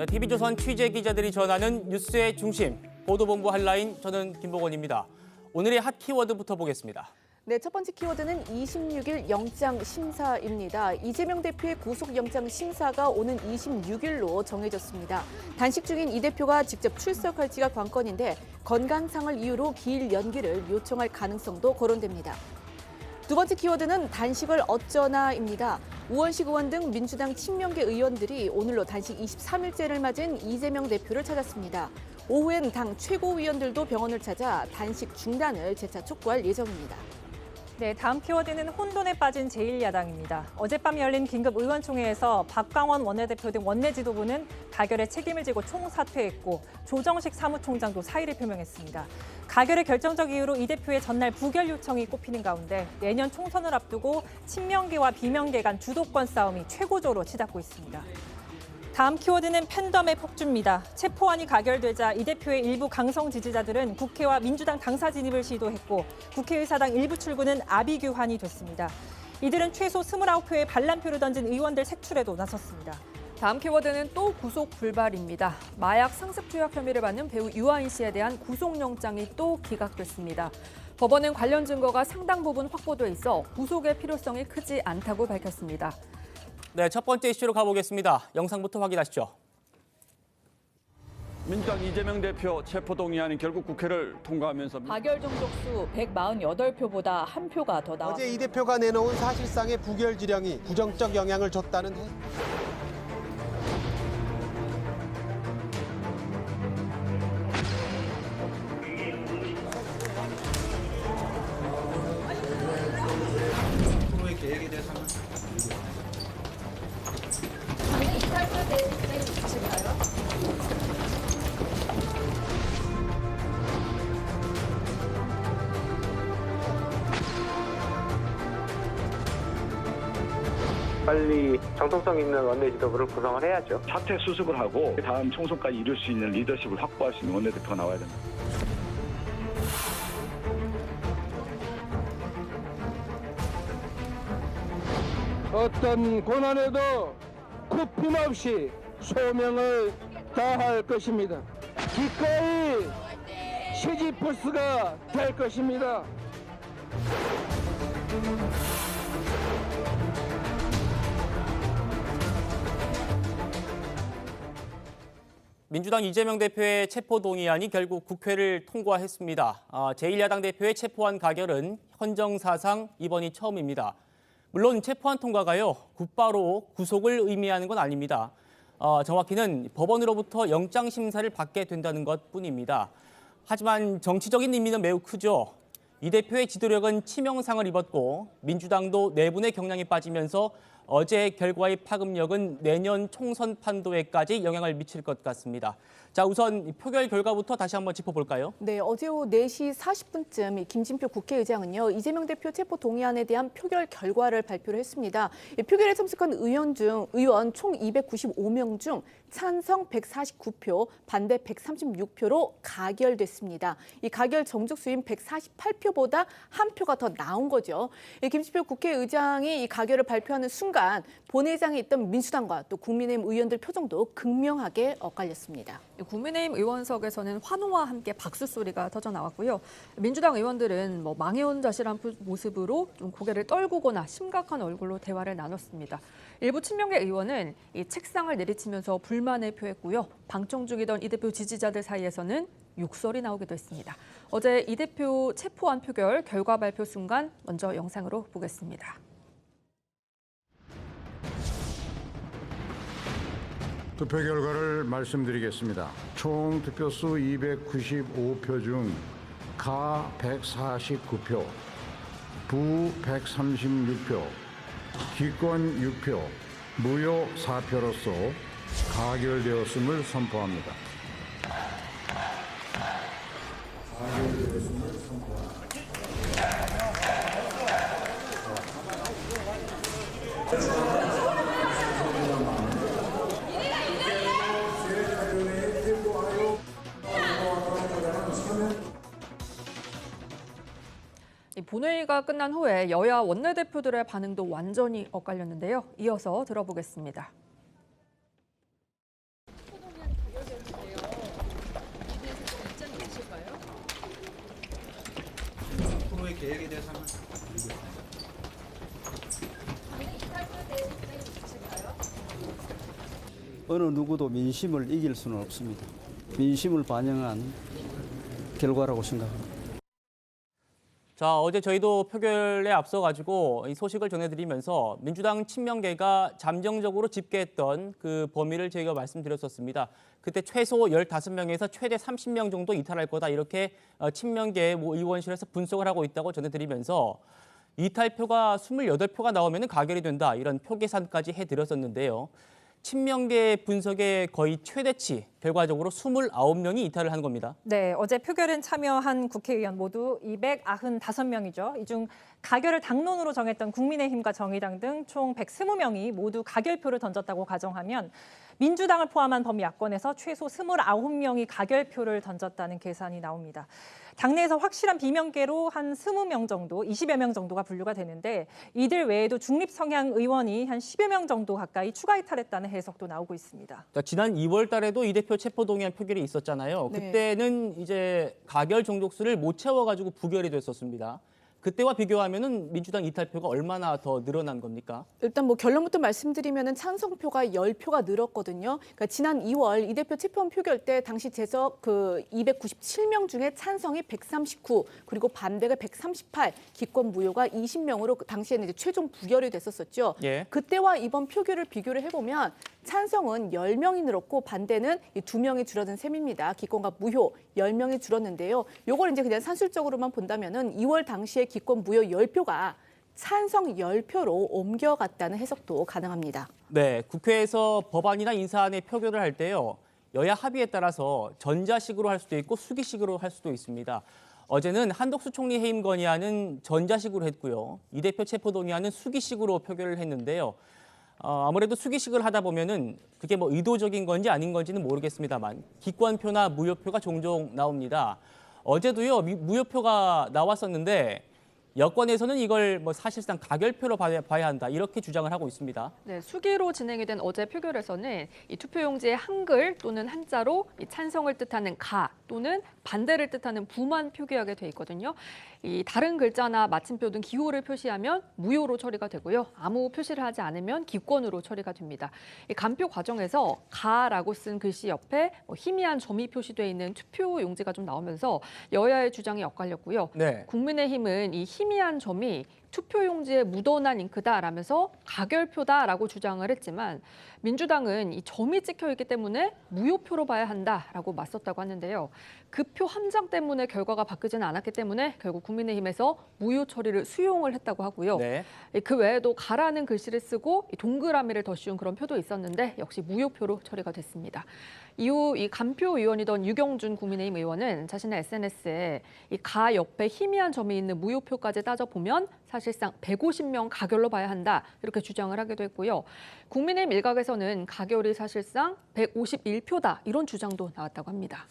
TV조선 취재 기자들이 전하는 뉴스의 중심, 보도본부 한라인, 저는 김보건입니다. 오늘의 핫 키워드부터 보겠습니다. 네, 첫 번째 키워드는 26일 영장 심사입니다. 이재명 대표의 구속영장 심사가 오는 26일로 정해졌습니다. 단식 중인 이 대표가 직접 출석할지가 관건인데 건강상을 이유로 기일 연기를 요청할 가능성도 거론됩니다. 두 번째 키워드는 단식을 어쩌나입니다. 우원식 의원 등 민주당 친명계 의원들이 오늘로 단식 23일째를 맞은 이재명 대표를 찾았습니다. 오후엔 당 최고위원들도 병원을 찾아 단식 중단을 재차 촉구할 예정입니다. 네, 다음 키워드는 혼돈에 빠진 제1야당입니다. 어젯밤 열린 긴급 의원총회에서 박광원 원내대표 등 원내 지도부는 가결에 책임을 지고 총사퇴했고 조정식 사무총장도 사의를 표명했습니다. 가결의 결정적 이유로 이 대표의 전날 부결 요청이 꼽히는 가운데 내년 총선을 앞두고 친명계와 비명계 간 주도권 싸움이 최고조로 치닫고 있습니다. 다음 키워드는 팬덤의 폭주입니다. 체포안이 가결되자 이 대표의 일부 강성 지지자들은 국회와 민주당 당사 진입을 시도했고 국회의사당 일부 출구는 아비규환이 됐습니다. 이들은 최소 29표의 반란표를 던진 의원들 색출에도 나섰습니다. 다음 키워드는 또 구속 불발입니다. 마약 상습 투약 혐의를 받는 배우 유아인 씨에 대한 구속영장이 또 기각됐습니다. 법원은 관련 증거가 상당 부분 확보돼 있어 구속의 필요성이 크지 않다고 밝혔습니다. 네, 첫 번째 이슈로 가보겠습니다. 영상부터 확인하시죠. 민주당 이재명 대표 체포동의안이 결국 국회를 통과하면서 가결 정족수 148표보다 한 표가 더 나왔습니다. 어제 이 대표가 내놓은 사실상의 부결 지령이 부정적 영향을 줬다는 계획에 대해서는 빨리 정통성 있는 원내 지도부를 구성을 해야죠. 사퇴 수습을 하고 다음 총선까지 이룰 수 있는 리더십을 확보할 수 있는 원내대표가 나와야 됩니다. 어떤 고난에도 굽힘없이 소명을 다할 것입니다. 기꺼이 시지프스가 될 것입니다. 민주당 이재명 대표의 체포동의안이 결국 국회를 통과했습니다. 제1야당 대표의 체포안 가결은 헌정사상 이번이 처음입니다. 물론 체포안 통과가요, 곧바로 구속을 의미하는 건 아닙니다. 정확히는 법원으로부터 영장 심사를 받게 된다는 것뿐입니다. 하지만 정치적인 의미는 매우 크죠. 이 대표의 지도력은 치명상을 입었고 민주당도 내분의 경랑에 빠지면서 어제의 결과의 파급력은 내년 총선 판도에까지 영향을 미칠 것 같습니다. 자, 우선 표결 결과부터 다시 한번 짚어볼까요? 네, 어제 오후 4시 40분쯤 김진표 국회의장은요, 이재명 대표 체포 동의안에 대한 표결 결과를 발표를 했습니다. 표결에 참석한 의원 총 295명 중 찬성 149표, 반대 136표로 가결됐습니다. 이 가결 정족수인 148표보다 한 표가 더 나온 거죠. 김진표 국회의장이 이 가결을 발표하는 순간 본회의장에 있던 민주당과 또 국민의힘 의원들 표정도 극명하게 엇갈렸습니다. 국민의힘 의원석에서는 환호와 함께 박수 소리가 터져 나왔고요. 민주당 의원들은 망해온자실한 모습으로 좀 고개를 떨구거나 심각한 얼굴로 대화를 나눴습니다. 일부 친명계 의원은 이 책상을 내리치면서 불만을 표했고요. 방청 중이던 이 대표 지지자들 사이에서는 욕설이 나오기도 했습니다. 어제 이 대표 체포안 표결 결과 발표 순간 먼저 영상으로 보겠습니다. 투표 결과를 말씀드리겠습니다. 총 득표수 295표 중 가 149표, 부 136표, 기권 6표, 무효 4표로서 가결되었음을 선포합니다. 본회의가 끝난 후에 여야 원내대표들의 반응도 완전히 엇갈렸는데요. 이어서 들어보겠습니다. 앞으로의 계획에 대해서 한번 드리겠습니다. 어느 누구도 민심을 이길 수는 없습니다. 민심을 반영한 결과라고 생각합니다. 자, 어제 저희도 표결에 앞서가지고 이 소식을 전해드리면서 민주당 친명계가 잠정적으로 집계했던 그 범위를 저희가 말씀드렸었습니다. 그때 최소 15명에서 최대 30명 정도 이탈할 거다 이렇게 친명계 의원실에서 분석을 하고 있다고 전해드리면서 이탈표가 28표가 나오면 가결이 된다 이런 표 계산까지 해드렸었는데요. 친명계 분석의 거의 최대치, 결과적으로 29명이 이탈을 한 겁니다. 네, 어제 표결엔 참여한 국회의원 모두 295명이죠. 이 중 가결을 당론으로 정했던 국민의힘과 정의당 등 총 120명이 모두 가결표를 던졌다고 가정하면 민주당을 포함한 범야권에서 최소 29명이 가결표를 던졌다는 계산이 나옵니다. 당내에서 확실한 비명계로 한 20명 정도, 20여 명 정도가 분류가 되는데 이들 외에도 중립 성향 의원이 한 10여 명 정도 가까이 추가 이탈했다는 해석도 나오고 있습니다. 지난 2월 달에도 이 대표 체포동의안 표결이 있었잖아요. 네. 그때는 이제 가결 종족수를 못 채워가지고 부결이 됐었습니다. 그때와 비교하면은 민주당 이탈표가 얼마나 더 늘어난 겁니까? 일단 뭐 결론부터 말씀드리면은 찬성표가 10표가 늘었거든요. 그러니까 지난 2월 이 대표 체포원 표결 때 당시 재적 297명 중에 찬성이 139, 그리고 반대가 138, 기권 무효가 20명으로 당시에는 이제 최종 부결이 됐었었죠. 예. 그때와 이번 표결을 비교를 해보면 찬성은 10명이 늘었고 반대는 2명이 줄어든 셈입니다. 기권과 무효 10명이 줄었는데요. 요걸 이제 그냥 산술적으로만 본다면은 2월 당시에 기권 무효 10표가 찬성 10표로 옮겨갔다는 해석도 가능합니다. 네, 국회에서 법안이나 인사안의 표결을 할 때요. 여야 합의에 따라서 전자식으로 할 수도 있고 수기식으로 할 수도 있습니다. 어제는 한덕수 총리 해임 건의안은 전자식으로 했고요. 이 대표 체포동의안은 수기식으로 표결을 했는데요. 아무래도 수기식을 하다 보면은 그게 뭐 의도적인 건지 아닌 건지는 모르겠습니다만 기권표나 무효표가 종종 나옵니다. 어제도요 무효표가 나왔었는데 여권에서는 이걸 뭐 사실상 가결표로 봐야 한다 이렇게 주장을 하고 있습니다. 네, 수기로 진행이 된 어제 표결에서는 이 투표용지에 한글 또는 한자로 이 찬성을 뜻하는 가 또는 반대를 뜻하는 부만 표기하게 돼 있거든요. 이 다른 글자나 마침표 등 기호를 표시하면 무효로 처리가 되고요. 아무 표시를 하지 않으면 기권으로 처리가 됩니다. 이 간표 과정에서 가라고 쓴 글씨 옆에 희미한 점이 표시되어 있는 투표용지가 좀 나오면서 여야의 주장이 엇갈렸고요. 네. 국민의힘은 이 희미한 점이 투표용지에 묻어난 잉크다라면서 가결표다라고 주장을 했지만 민주당은 이 점이 찍혀 있기 때문에 무효표로 봐야 한다라고 맞섰다고 하는데요. 그 표 한 장 때문에 결과가 바뀌지는 않았기 때문에 결국 국민의힘에서 무효 처리를 수용을 했다고 하고요. 네. 그 외에도 가라는 글씨를 쓰고 동그라미를 더 씌운 그런 표도 있었는데 역시 무효표로 처리가 됐습니다. 이후 이 간표 의원이던 유경준 국민의힘 의원은 자신의 SNS에 이 가 옆에 희미한 점이 있는 무효표까지 따져보면 사실상 150명 가결로 봐야 한다 이렇게 주장을 하기도 했고요. 국민의힘 일각에서는 가결이 사실상 151표다 이런 주장도 나왔다고 합니다.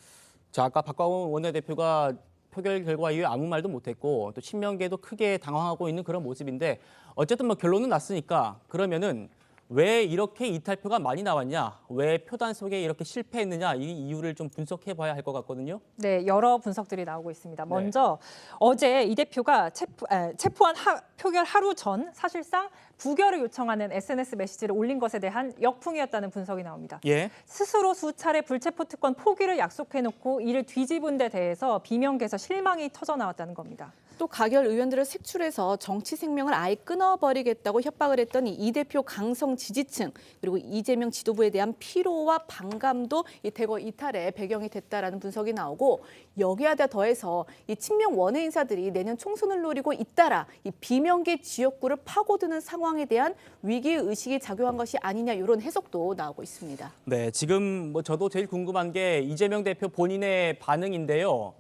자, 아까 박광원 원내대표가 표결 결과 이후에 아무 말도 못했고 또 친명계도 크게 당황하고 있는 그런 모습인데 어쨌든 뭐 결론은 났으니까 그러면은 왜 이렇게 이탈표가 많이 나왔냐, 왜 표단 속에 이렇게 실패했느냐 이 이유를 좀 분석해봐야 할 것 같거든요. 네, 여러 분석들이 나오고 있습니다. 먼저 어제 이 대표가 체포한 표결 하루 전 사실상 부결을 요청하는 SNS 메시지를 올린 것에 대한 역풍이었다는 분석이 나옵니다. 예. 스스로 수차례 불체포 특권 포기를 약속해놓고 이를 뒤집은 데 대해서 비명계에서 실망이 터져 나왔다는 겁니다. 또 가결 의원들을 색출해서 정치 생명을 아예 끊어버리겠다고 협박을 했던 이 대표 강성 지지층 그리고 이재명 지도부에 대한 피로와 반감도 이 대거 이탈의 배경이 됐다라는 분석이 나오고 여기에 더해서 이 친명 원외 인사들이 내년 총선을 노리고 잇따라 이 비명계 지역구를 파고드는 상황에 대한 위기 의식이 작용한 것이 아니냐 이런 해석도 나오고 있습니다. 네, 지금 뭐 저도 제일 궁금한 게 이재명 대표 본인의 반응인데요.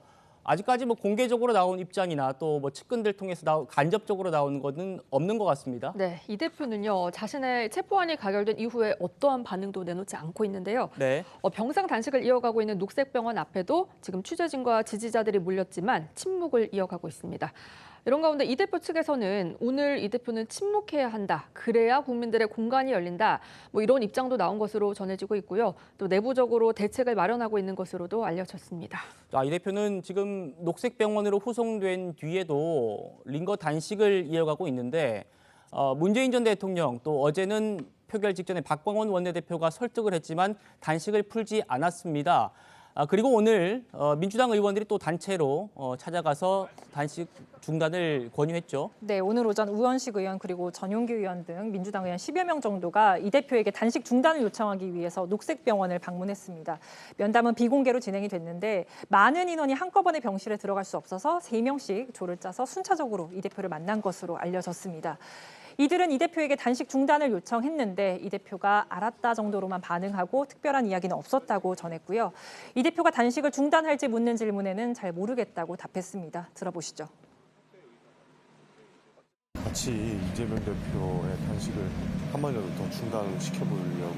아직까지 뭐 공개적으로 나온 입장이나 또 뭐 측근들 통해서 간접적으로 나오는 것은 없는 것 같습니다. 네, 이 대표는요 자신의 체포안이 가결된 이후에 어떠한 반응도 내놓지 않고 있는데요. 네. 병상 단식을 이어가고 있는 녹색병원 앞에도 지금 취재진과 지지자들이 몰렸지만 침묵을 이어가고 있습니다. 이런 가운데 이 대표 측에서는 오늘 이 대표는 침묵해야 한다. 그래야 국민들의 공간이 열린다. 뭐 이런 입장도 나온 것으로 전해지고 있고요. 또 내부적으로 대책을 마련하고 있는 것으로도 알려졌습니다. 자, 이 대표는 지금 지금 녹색병원으로 후송된 뒤에도 링거 단식을 이어가고 있는데 문재인 전 대통령 또 어제는 표결 직전에 박광원 원내대표가 설득을 했지만 단식을 풀지 않았습니다. 그리고 오늘 민주당 의원들이 또 단체로 찾아가서 단식 중단을 권유했죠. 네, 오늘 오전 우원식 의원 그리고 전용기 의원 등 민주당 의원 10여 명 정도가 이 대표에게 단식 중단을 요청하기 위해서 녹색병원을 방문했습니다. 면담은 비공개로 진행이 됐는데 많은 인원이 한꺼번에 병실에 들어갈 수 없어서 3명씩 조를 짜서 순차적으로 이 대표를 만난 것으로 알려졌습니다. 이들은 이 대표에게 단식 중단을 요청했는데 이 대표가 알았다 정도로만 반응하고 특별한 이야기는 없었다고 전했고요. 이 대표가 단식을 중단할지 묻는 질문에는 잘 모르겠다고 답했습니다. 들어보시죠. 같이 이재명 대표의 단식을 한 번이라도 더 중단시켜보려고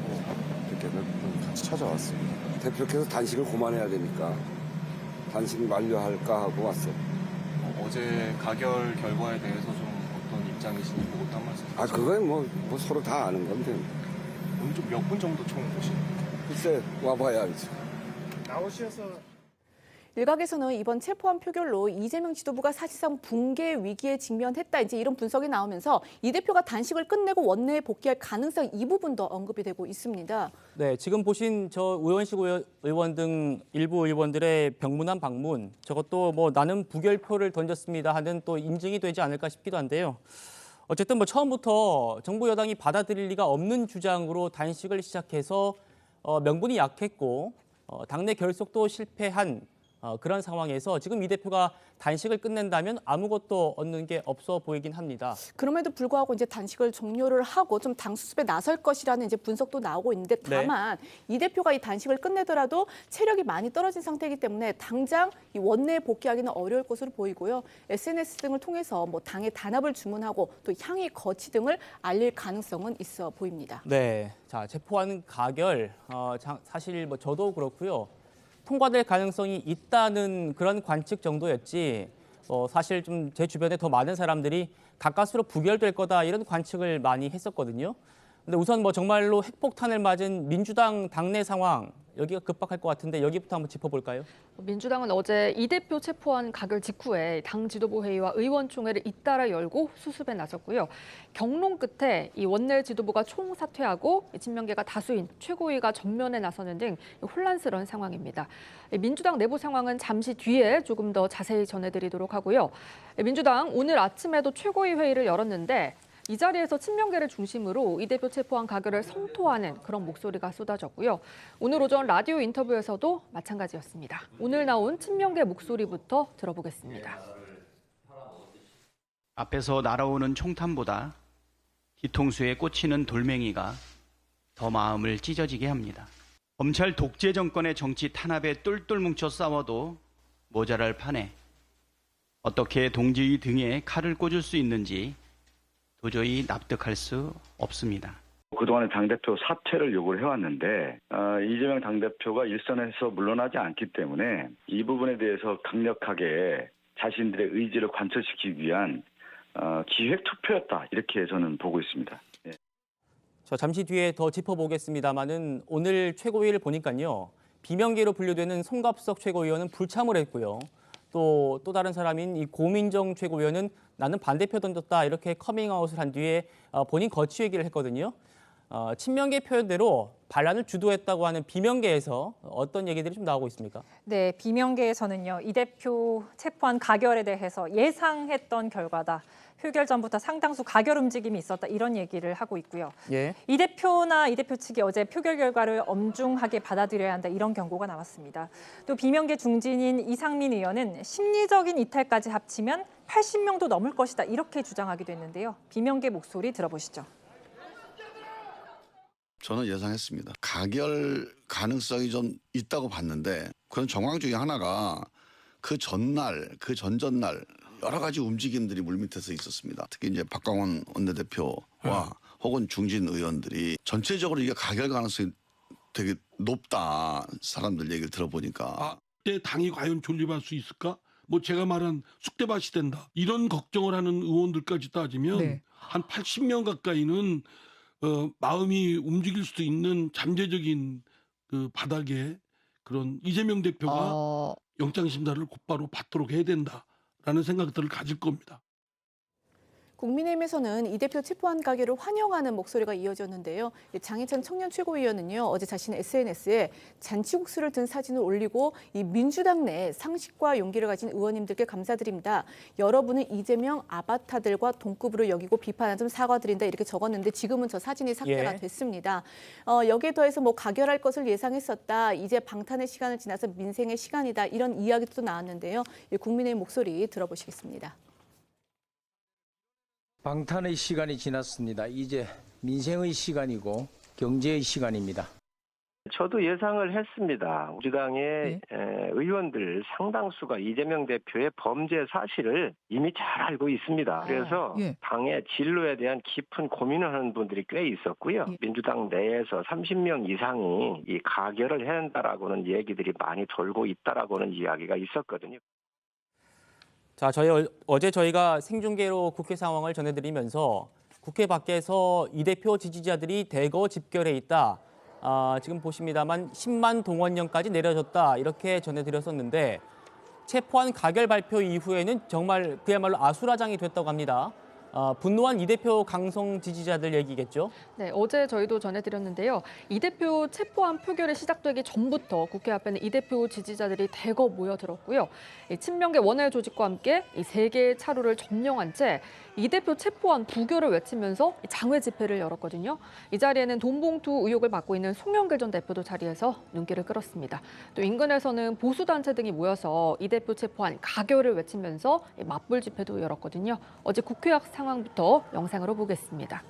이렇게 몇 분 같이 찾아왔습니다. 대표께서 단식을 그만해야 되니까 단식 만료할까 하고 왔어. 어제 가결 결과에 대해서 좀 어떤 입장이신지 보고 한 말씀. 그건 뭐 서로 다 아는 건데. 오늘 좀 몇 분 정도 총 보시나요? 글쎄 와봐야 알지. 나오셔서. 일각에서는 이번 체포안 표결로 이재명 지도부가 사실상 붕괴 위기에 직면했다. 이제 이런 분석이 나오면서 이 대표가 단식을 끝내고 원내에 복귀할 가능성 이 부분도 언급이 되고 있습니다. 네, 지금 보신 저 우원식 의원 등 일부 의원들의 병문안 방문, 저것도 뭐 나는 부결표를 던졌습니다 하는 또 인증이 되지 않을까 싶기도 한데요. 어쨌든 뭐 처음부터 정부 여당이 받아들일 리가 없는 주장으로 단식을 시작해서 명분이 약했고 당내 결속도 실패한 그런 상황에서 지금 이 대표가 단식을 끝낸다면 아무것도 얻는 게 없어 보이긴 합니다. 그럼에도 불구하고 이제 단식을 종료를 하고 좀 당 수습에 나설 것이라는 이제 분석도 나오고 있는데 다만 이 대표가 이 단식을 끝내더라도 체력이 많이 떨어진 상태이기 때문에 당장 이 원내에 복귀하기는 어려울 것으로 보이고요. SNS 등을 통해서 뭐 당의 단합을 주문하고 또 향의 거취 등을 알릴 가능성은 있어 보입니다. 네, 자 체포안 가결 사실 뭐 저도 그렇고요. 통과될 가능성이 있다는 그런 관측 정도였지 사실 좀 제 주변에 더 많은 사람들이 가까스로 부결될 거다 이런 관측을 많이 했었거든요. 근데 우선 뭐 정말로 핵폭탄을 맞은 민주당 당내 상황 여기가 급박할 것 같은데 여기부터 한번 짚어볼까요? 민주당은 어제 이 대표 체포안 가결 직후에 당 지도부 회의와 의원총회를 잇따라 열고 수습에 나섰고요. 경론 끝에 이 원내 지도부가 총사퇴하고 친명계가 다수인 최고위가 전면에 나서는 등 혼란스러운 상황입니다. 민주당 내부 상황은 잠시 뒤에 조금 더 자세히 전해드리도록 하고요. 민주당 오늘 아침에도 최고위 회의를 열었는데 이 자리에서 친명계를 중심으로 이 대표 체포안 가결을 성토하는 그런 목소리가 쏟아졌고요. 오늘 오전 라디오 인터뷰에서도 마찬가지였습니다. 오늘 나온 친명계 목소리부터 들어보겠습니다. 앞에서 날아오는 총탄보다 뒤통수에 꽂히는 돌멩이가 더 마음을 찢어지게 합니다. 검찰 독재 정권의 정치 탄압에 똘똘 뭉쳐 싸워도 모자랄 판에 어떻게 동지의 등에 칼을 꽂을 수 있는지 도저히 납득할 수 없습니다. 그동안에 당대표 사퇴를 요구를 해왔는데 이재명 당대표가 일선에서 물러나지 않기 때문에 이 부분에 대해서 강력하게 자신들의 의지를 관철시키기 위한 기획투표였다 이렇게 저는 보고 있습니다. 예. 저 잠시 뒤에 더 짚어보겠습니다만은 오늘 최고위를 보니까요. 비명계로 분류되는 송갑석 최고위원은 불참을 했고요. 또 다른 사람인 이 고민정 최고위원은 나는 반대표 던졌다 이렇게 커밍아웃을 한 뒤에 본인 거취 얘기를 했거든요. 친명계 표현대로 반란을 주도했다고 하는 비명계에서 어떤 얘기들이 좀 나오고 있습니까? 네, 비명계에서는요. 이 대표 체포안 가결에 대해서 예상했던 결과다. 표결 전부터 상당수 가결 움직임이 있었다. 이런 얘기를 하고 있고요. 예. 이 대표나 이 대표 측이 어제 표결 결과를 엄중하게 받아들여야 한다. 이런 경고가 나왔습니다. 또 비명계 중진인 이상민 의원은 심리적인 이탈까지 합치면 80명도 넘을 것이다. 이렇게 주장하기도 했는데요. 비명계 목소리 들어보시죠. 저는 예상했습니다. 가결 가능성이 좀 있다고 봤는데 그런 정황 중에 하나가 그 전날, 그 전전날 여러 가지 움직임들이 물밑에서 있었습니다. 특히 이제 박광원 원내대표와 혹은 중진 의원들이 전체적으로 이게 가결 가능성이 되게 높다. 사람들 얘기를 들어보니까. 그때 당이 과연 존립할 수 있을까? 뭐 제가 말한 쑥대밭이 된다. 이런 걱정을 하는 의원들까지 따지면 한 80명 가까이는 마음이 움직일 수도 있는 잠재적인 그 바닥에 그런 이재명 대표가 영장심사를 곧바로 받도록 해야 된다라는 생각들을 가질 겁니다. 국민의힘에서는 이 대표 체포한 가결을 환영하는 목소리가 이어졌는데요. 장해찬 청년 최고위원은요, 어제 자신의 SNS에 잔치국수를 든 사진을 올리고 이 민주당 내 상식과 용기를 가진 의원님들께 감사드립니다. 여러분은 이재명 아바타들과 동급으로 여기고 비판한 점 사과드린다 이렇게 적었는데 지금은 저 사진이 삭제가 됐습니다. 여기에 더해서 뭐 가결할 것을 예상했었다. 이제 방탄의 시간을 지나서 민생의 시간이다. 이런 이야기도 나왔는데요. 국민의힘 목소리 들어보시겠습니다. 방탄의 시간이 지났습니다. 이제 민생의 시간이고 경제의 시간입니다. 저도 예상을 했습니다. 우리 당의 의원들 상당수가 이재명 대표의 범죄 사실을 이미 잘 알고 있습니다. 그래서 당의 진로에 대한 깊은 고민을 하는 분들이 꽤 있었고요. 민주당 내에서 30명 이상이 이 가결을 해야 한다라고는 얘기들이 많이 돌고 있다라고는 이야기가 있었거든요. 자, 어제 저희가 생중계로 국회 상황을 전해드리면서 국회 밖에서 이 대표 지지자들이 대거 집결해 있다. 지금 보십니다만 10만 동원령까지 내려졌다. 이렇게 전해드렸었는데 체포한 가결 발표 이후에는 정말 그야말로 아수라장이 됐다고 합니다. 분노한 이 대표 강성 지지자들 얘기겠죠? 네, 어제 저희도 전해드렸는데요. 이 대표 체포안 표결이 시작되기 전부터 국회 앞에는 이 대표 지지자들이 대거 모여들었고요. 친명계 원외 조직과 함께 이 3개의 차로를 점령한 채 이 대표 체포안 부결을 외치면서 장외 집회를 열었거든요. 이 자리에는 돈봉투 의혹을 받고 있는 송영길 전 대표도 자리에서 눈길을 끌었습니다. 또 인근에서는 보수단체 등이 모여서 이 대표 체포안 가결을 외치면서 맞불 집회도 열었거든요. 어제 국회 앞 상황부터 영상으로 보겠습니다.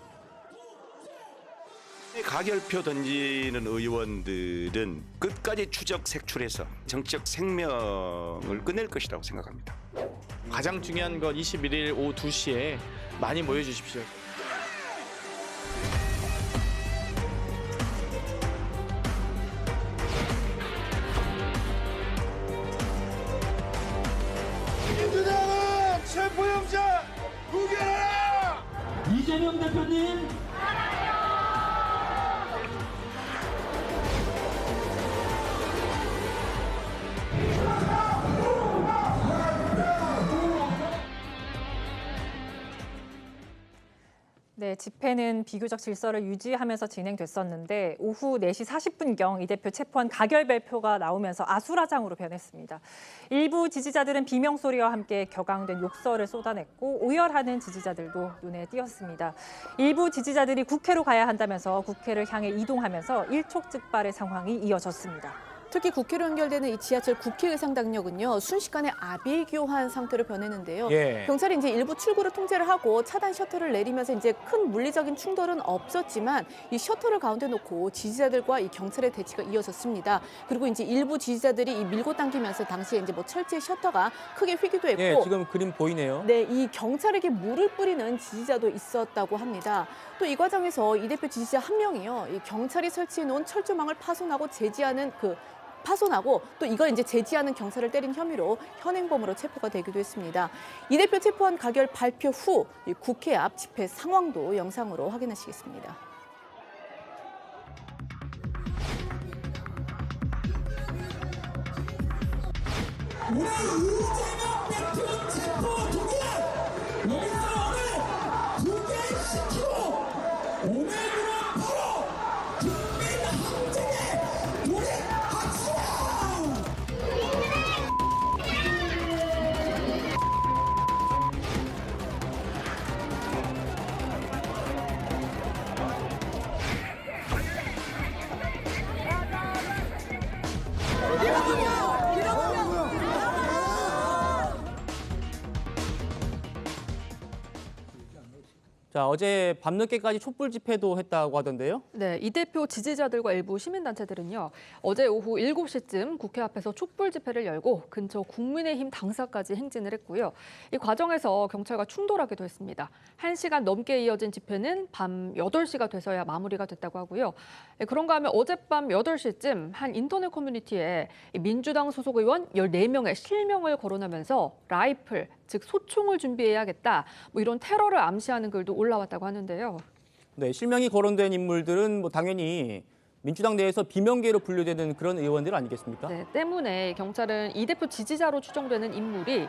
가결표 던지는 의원들은 끝까지 추적 색출해서 정치적 생명을 끝낼 것이라고 생각합니다. 가장 중요한 건 21일 오후 2시에 많이 모여주십시오. 민주당은 체포영장 부결하라! 이재명 대표님 네, 집회는 비교적 질서를 유지하면서 진행됐었는데 오후 4시 40분경 이 대표 체포한 가결 발표가 나오면서 아수라장으로 변했습니다. 일부 지지자들은 비명소리와 함께 격앙된 욕설을 쏟아냈고 오열하는 지지자들도 눈에 띄었습니다. 일부 지지자들이 국회로 가야 한다면서 국회를 향해 이동하면서 일촉즉발의 상황이 이어졌습니다. 특히 국회로 연결되는 이 지하철 국회의상당역은요, 순식간에 아비규환 상태로 변했는데요. 경찰이 이제 일부 출구를 통제를 하고 차단 셔터를 내리면서 이제 큰 물리적인 충돌은 없었지만 이 셔터를 가운데 놓고 지지자들과 이 경찰의 대치가 이어졌습니다. 그리고 이제 일부 지지자들이 이 밀고 당기면서 당시에 이제 뭐 철제 셔터가 크게 휘기도 했고, 예, 지금 그림 보이네요. 네, 이 경찰에게 물을 뿌리는 지지자도 있었다고 합니다. 또 이 과정에서 이 대표 지지자 한 명이요, 이 경찰이 설치해 놓은 철조망을 파손하고 또 이걸 이제 제지하는 경찰을 때린 혐의로 현행범으로 체포가 되기도 했습니다. 이 대표 체포한 가결 발표 후 국회 앞 집회 상황도 영상으로 확인하시겠습니다. 오늘 이재명 대표 체포 동의안 여기서 오늘 부결시키고 오늘부로 바로 국민 항쟁에 돌입합시다. 자, 어제 밤늦게까지 촛불 집회도 했다고 하던데요. 네, 이 대표 지지자들과 일부 시민단체들은요, 어제 오후 7시쯤 국회 앞에서 촛불 집회를 열고 근처 국민의힘 당사까지 행진을 했고요. 이 과정에서 경찰과 충돌하기도 했습니다. 1시간 넘게 이어진 집회는 밤 8시가 돼서야 마무리가 됐다고 하고요. 그런가 하면 어젯밤 8시쯤 한 인터넷 커뮤니티에 민주당 소속 의원 14명의 실명을 거론하면서 라이플, 즉 소총을 준비해야겠다, 뭐 이런 테러를 암시하는 글도 올라왔다고 하는데요. 네, 실명이 거론된 인물들은 뭐 당연히 민주당 내에서 비명계로 분류되는 그런 의원들 아니겠습니까? 네, 때문에 경찰은 이 대표 지지자로 추정되는 인물이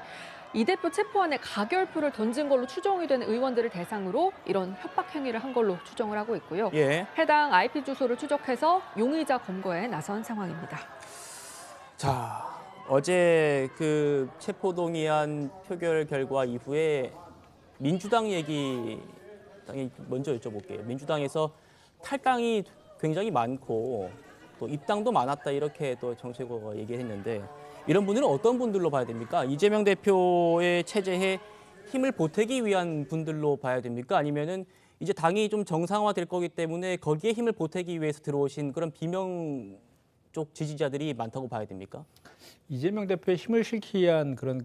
이 대표 체포안에 가결표를 던진 걸로 추정이 되는 의원들을 대상으로 이런 협박 행위를 한 걸로 추정을 하고 있고요. 예. 해당 IP 주소를 추적해서 용의자 검거에 나선 상황입니다. 자, 어제 그 체포동의안 표결 결과 이후에 민주당 얘기 먼저 여쭤볼게요. 민주당에서 탈당이 굉장히 많고 또 입당도 많았다 이렇게 또 정세고가 얘기했는데 이런 분들은 어떤 분들로 봐야 됩니까? 이재명 대표의 체제에 힘을 보태기 위한 분들로 봐야 됩니까? 아니면은 이제 당이 좀 정상화될 거기 때문에 거기에 힘을 보태기 위해서 들어오신 그런 비명 쪽 지지자들이 많다고 봐야 됩니까? 이재명 대표의 힘을 실기 위한 그런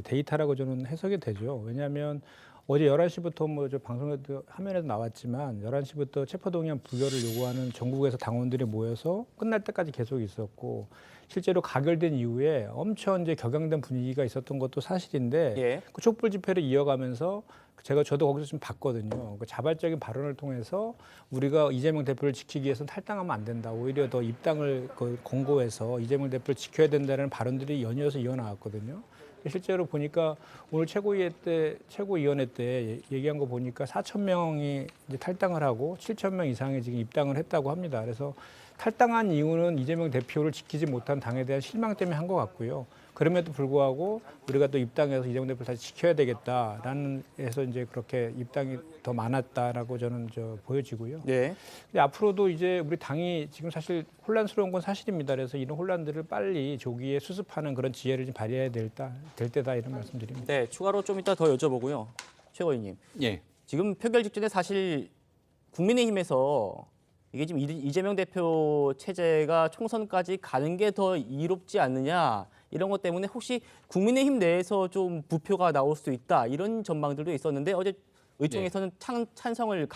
데이터라고 저는 해석이 되죠. 왜냐하면 어제 11시부터 저 방송에도 화면에도 나왔지만 11시부터 체포동의안 부결을 요구하는 전국에서 당원들이 모여서 끝날 때까지 계속 있었고 실제로 가결된 이후에 엄청 이제 격양된 분위기가 있었던 것도 사실인데 예. 그 촛불 집회를 이어가면서 저도 거기서 좀 봤거든요. 그 자발적인 발언을 통해서 우리가 이재명 대표를 지키기 위해서는 탈당하면 안 된다. 오히려 더 입당을 권고해서 이재명 대표를 지켜야 된다는 발언들이 연이어서 이어나왔거든요. 실제로 보니까 오늘 최고위원회 때 얘기한 거 보니까 4,000명이 이제 탈당을 하고 7,000명 이상이 지금 입당을 했다고 합니다. 그래서 탈당한 이유는 이재명 대표를 지키지 못한 당에 대한 실망 때문에 한 것 같고요. 그럼에도 불구하고 우리가 또 입당해서 이재명 대표를 다시 지켜야 되겠다라는 해서 이제 그렇게 입당이 더 많았다라고 저는 보여지고요. 네. 근데 앞으로도 이제 우리 당이 지금 사실 혼란스러운 건 사실입니다. 그래서 이런 혼란들을 빨리 조기에 수습하는 그런 지혜를 좀 발휘해야 될 때다 이런 말씀드립니다. 네, 추가로 좀 이따 더 여쭤보고요. 최고위님. 예. 지금 표결 직전에 사실 국민의힘에서 이게 지금 이재명 대표 체제가 총선까지 가는 게 더 이롭지 않느냐 이런 것 때문에 혹시 국민의힘 내에서 좀 부표가 나올 수 있다 이런 전망들도 있었는데 어제 의총에서는 찬성을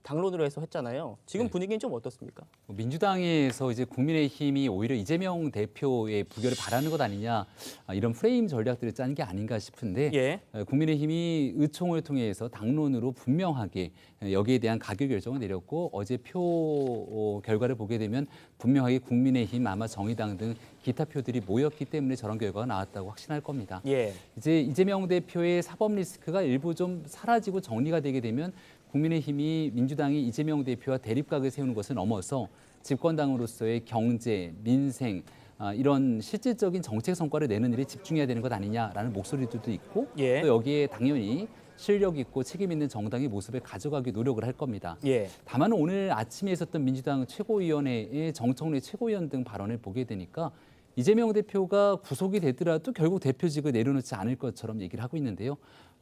당론으로 해서 했잖아요. 지금 분위기는 좀 어떻습니까? 민주당에서 이제 국민의힘이 오히려 이재명 대표의 부결을 바라는 것 아니냐 이런 프레임 전략들을 짜는 게 아닌가 싶은데 예. 국민의힘이 의총을 통해서 당론으로 분명하게 여기에 대한 가결 결정을 내렸고 어제 표 결과를 보게 되면 분명하게 국민의힘 아마 정의당 등 기타 표들이 모였기 때문에 저런 결과가 나왔다고 확신할 겁니다. 예. 이제 이재명 대표의 사법 리스크가 일부 좀 사라지고 정리가 되게 되면 국민의힘이 민주당이 이재명 대표와 대립각을 세우는 것을 넘어서 집권당으로서의 경제, 민생 이런 실질적인 정책 성과를 내는 일에 집중해야 되는 것 아니냐라는 목소리들도 있고 예. 또 여기에 당연히 실력 있고 책임 있는 정당의 모습을 가져가기 노력을 할 겁니다. 예. 다만 오늘 아침에 있었던 민주당 최고위원회의 정청래 최고위원 등 발언을 보게 되니까 이재명 대표가 구속이 되더라도 결국 대표직을 내려놓지 않을 것처럼 얘기를 하고 있는데요.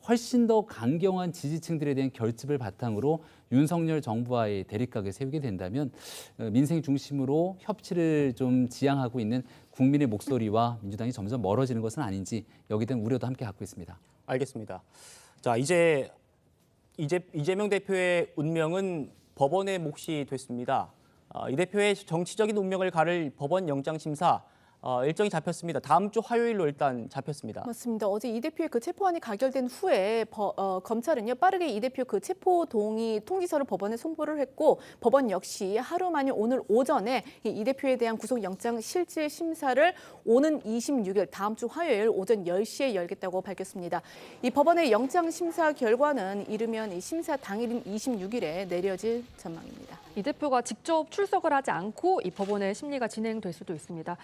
훨씬 더 강경한 지지층들에 대한 결집을 바탕으로 윤석열 정부와의 대립각을 세우게 된다면 민생 중심으로 협치를 좀 지향하고 있는 국민의 목소리와 민주당이 점점 멀어지는 것은 아닌지 여기에 대한 우려도 함께 갖고 있습니다. 알겠습니다. 자, 이제 이재명 대표의 운명은 법원의 몫이 됐습니다. 이 대표의 정치적인 운명을 가를 법원 영장심사 일정이 잡혔습니다. 다음 주 화요일로 일단 잡혔습니다. 맞습니다. 어제 이 대표의 그 체포안이 가결된 후에 검찰은요 빠르게 이 대표 그 체포 동의 통지서를 법원에 송부를 했고 법원 역시 하루 만에 오늘 오전에 이 대표에 대한 구속영장 실질 심사를 오는 26일 다음 주 화요일 오전 10시에 열겠다고 밝혔습니다. 이 법원의 영장 심사 결과는 이르면 이 심사 당일인 26일에 내려질 전망입니다. 이 대표가 직접 출석을 하지 않고 이 법원의 심리가 진행될 수도 있습니다.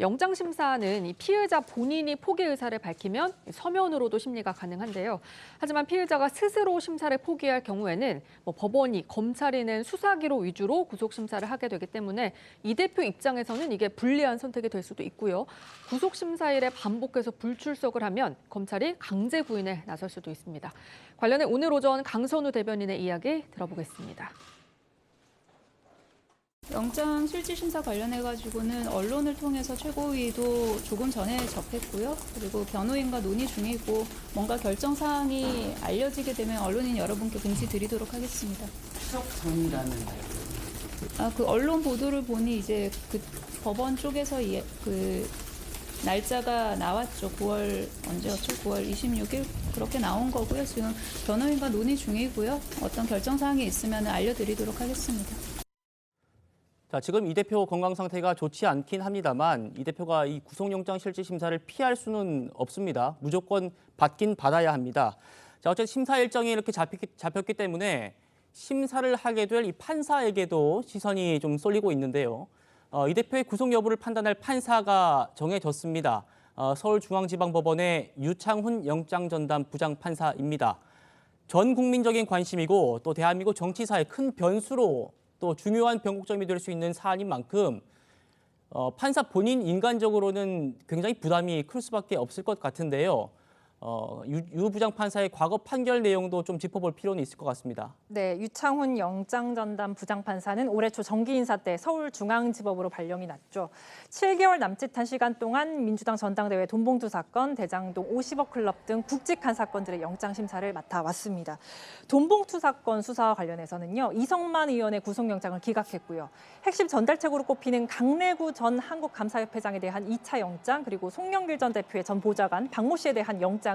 영장 심사는 이 피의자 본인이 포기 의사를 밝히면 서면으로도 심리가 가능한데요. 하지만 피의자가 스스로 심사를 포기할 경우에는 법원이 검찰이 낸 수사기록 위주로 구속 심사를 하게 되기 때문에 이 대표 입장에서는 이게 불리한 선택이 될 수도 있고요. 구속 심사일에 반복해서 불출석을 하면 검찰이 강제 구인에 나설 수도 있습니다. 관련해 오늘 오전 강선우 대변인의 이야기 들어보겠습니다. 영장 실질심사 관련해가지고는 언론을 통해서 최고위도 조금 전에 접했고요. 그리고 변호인과 논의 중이고 뭔가 결정 사항이 알려지게 되면 언론인 여러분께 공지 드리도록 하겠습니다. 추석 전이라는 그 언론 보도를 보니 이제 그 법원 쪽에서 그 날짜가 나왔죠. 9월 언제였죠? 9월 26일 그렇게 나온 거고요. 지금 변호인과 논의 중이고요. 어떤 결정 사항이 있으면 알려드리도록 하겠습니다. 자, 지금 이 대표 건강 상태가 좋지 않긴 합니다만 이 대표가 이 구속영장 실질 심사를 피할 수는 없습니다. 무조건 받긴 받아야 합니다. 자, 어쨌든 심사 일정이 이렇게 잡혔기 때문에 심사를 하게 될 이 판사에게도 시선이 좀 쏠리고 있는데요. 이 대표의 구속 여부를 판단할 판사가 정해졌습니다. 서울중앙지방법원의 유창훈 영장전담 부장판사입니다. 전 국민적인 관심이고 또 대한민국 정치사의 큰 변수로 또 중요한 변곡점이 될 수 있는 사안인 만큼 판사 본인 인간적으로는 굉장히 부담이 클 수밖에 없을 것 같은데요. 유 부장판사의 과거 판결 내용도 좀 짚어볼 필요는 있을 것 같습니다. 네, 유창훈 영장전담 부장판사는 올해 초 정기 인사 때 서울중앙지법으로 발령이 났죠. 7개월 남짓한 시간 동안 민주당 전당대회 돈봉투 사건, 대장동 50억 클럽 등 굵직한 사건들의 영장 심사를 맡아왔습니다. 돈봉투 사건 수사와 관련해서는요, 이성만 의원의 구속영장을 기각했고요. 핵심 전달책으로 꼽히는 강래구 전 한국감사협회장에 대한 2차 영장, 그리고 송영길 전 대표의 전 보좌관 박모 씨에 대한 영장은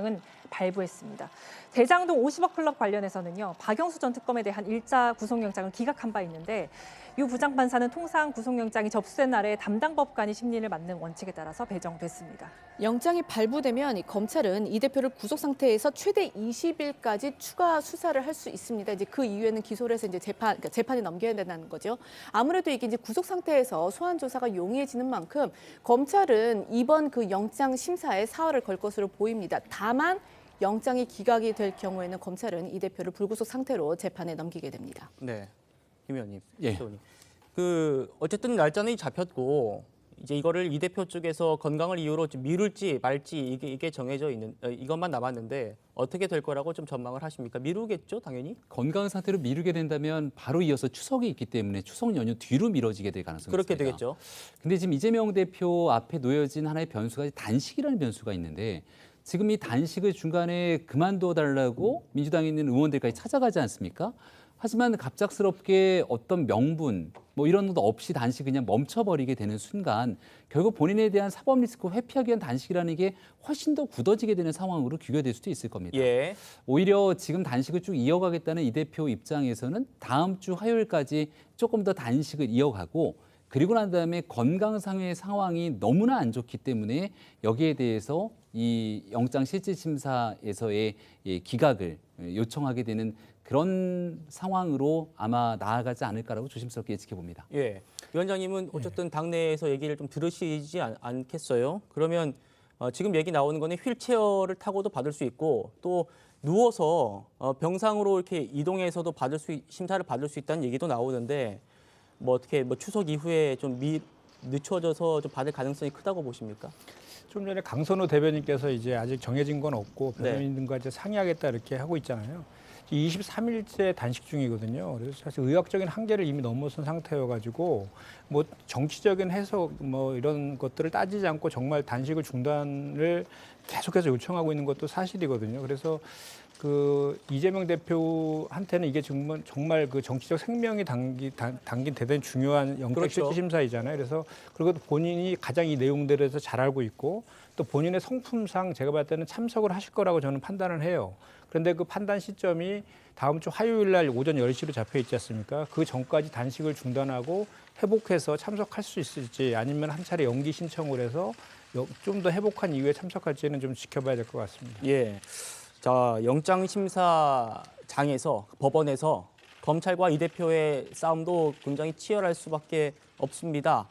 발부했습니다. 대장동 50억 클럽 관련해서는요, 박영수 전 특검에 대한 1차 구속영장을 기각한 바 있는데 유 부장판사는 통상 구속영장이 접수된 날에 담당 법관이 심리를 맡는 원칙에 따라서 배정됐습니다. 영장이 발부되면 검찰은 이 대표를 구속 상태에서 최대 20일까지 추가 수사를 할 수 있습니다. 이제 그 이후에는 기소를 해서 이제 재판에 넘겨야 된다는 거죠. 아무래도 이게 이제 구속 상태에서 소환 조사가 용이해지는 만큼 검찰은 이번 그 영장 심사에 사활을 걸 것으로 보입니다. 다만 영장이 기각이 될 경우에는 검찰은 이 대표를 불구속 상태로 재판에 넘기게 됩니다. 네, 김 의원님. 예. 어쨌든 날짜는 잡혔고 이제 이거를 이 대표 쪽에서 건강을 이유로 좀 미룰지 말지 이게 정해져 있는 이것만 남았는데 어떻게 될 거라고 좀 전망을 하십니까? 미루겠죠, 당연히. 건강 상태로 미루게 된다면 바로 이어서 추석이 있기 때문에 추석 연휴 뒤로 미뤄지게 될 가능성이 그렇게 있습니다. 되겠죠. 근데 지금 이재명 대표 앞에 놓여진 하나의 변수가 단식이라는 변수가 있는데 지금 이 단식을 중간에 그만둬 달라고 민주당에 있는 의원들까지 찾아가지 않습니까? 하지만 갑작스럽게 어떤 명분 뭐 이런 것도 없이 단식 그냥 멈춰버리게 되는 순간 결국 본인에 대한 사법 리스크 회피하기 위한 단식이라는 게 훨씬 더 굳어지게 되는 상황으로 귀결될 수도 있을 겁니다. 예. 오히려 지금 단식을 쭉 이어가겠다는 이 대표 입장에서는 다음 주 화요일까지 조금 더 단식을 이어가고 그리고 난 다음에 건강상의 상황이 너무나 안 좋기 때문에 여기에 대해서 이 영장 실질심사에서의 기각을 요청하게 되는 그런 상황으로 아마 나아가지 않을까라고 조심스럽게 지켜봅니다. 예, 위원장님은 어쨌든 당내에서 얘기를 좀 들으시지 않겠어요? 그러면 지금 얘기 나오는 거는 휠체어를 타고도 받을 수 있고 또 누워서 병상으로 이렇게 이동해서도 심사를 받을 수 있다는 얘기도 나오는데 뭐 어떻게 추석 이후에 좀 늦춰져서 좀 받을 가능성이 크다고 보십니까? 좀 전에 강선우 대변인께서 이제 아직 정해진 건 없고 변호인들과 이제 상의하겠다 이렇게 하고 있잖아요. 23일째 단식 중이거든요. 그래서 사실 의학적인 한계를 이미 넘어선 상태여가지고 뭐 정치적인 해석 뭐 이런 것들을 따지지 않고 정말 단식을 중단을 계속해서 요청하고 있는 것도 사실이거든요. 그래서 그 이재명 대표한테는 이게 정말 그 정치적 생명이 담긴 대단히 중요한 영장 실질심사이잖아요. 그래서 그리고 본인이 가장 이 내용들에 대해서 잘 알고 있고 또 본인의 성품상 제가 봤을 때는 참석을 하실 거라고 저는 판단을 해요. 그런데 그 판단 시점이 다음 주 화요일 날 오전 10시로 잡혀 있지 않습니까? 그 전까지 단식을 중단하고 회복해서 참석할 수 있을지 아니면 한 차례 연기 신청을 해서 좀 더 회복한 이후에 참석할지는 좀 지켜봐야 될 것 같습니다. 예. 자, 영장심사장에서 법원에서 검찰과 이 대표의 싸움도 굉장히 치열할 수밖에 없습니다.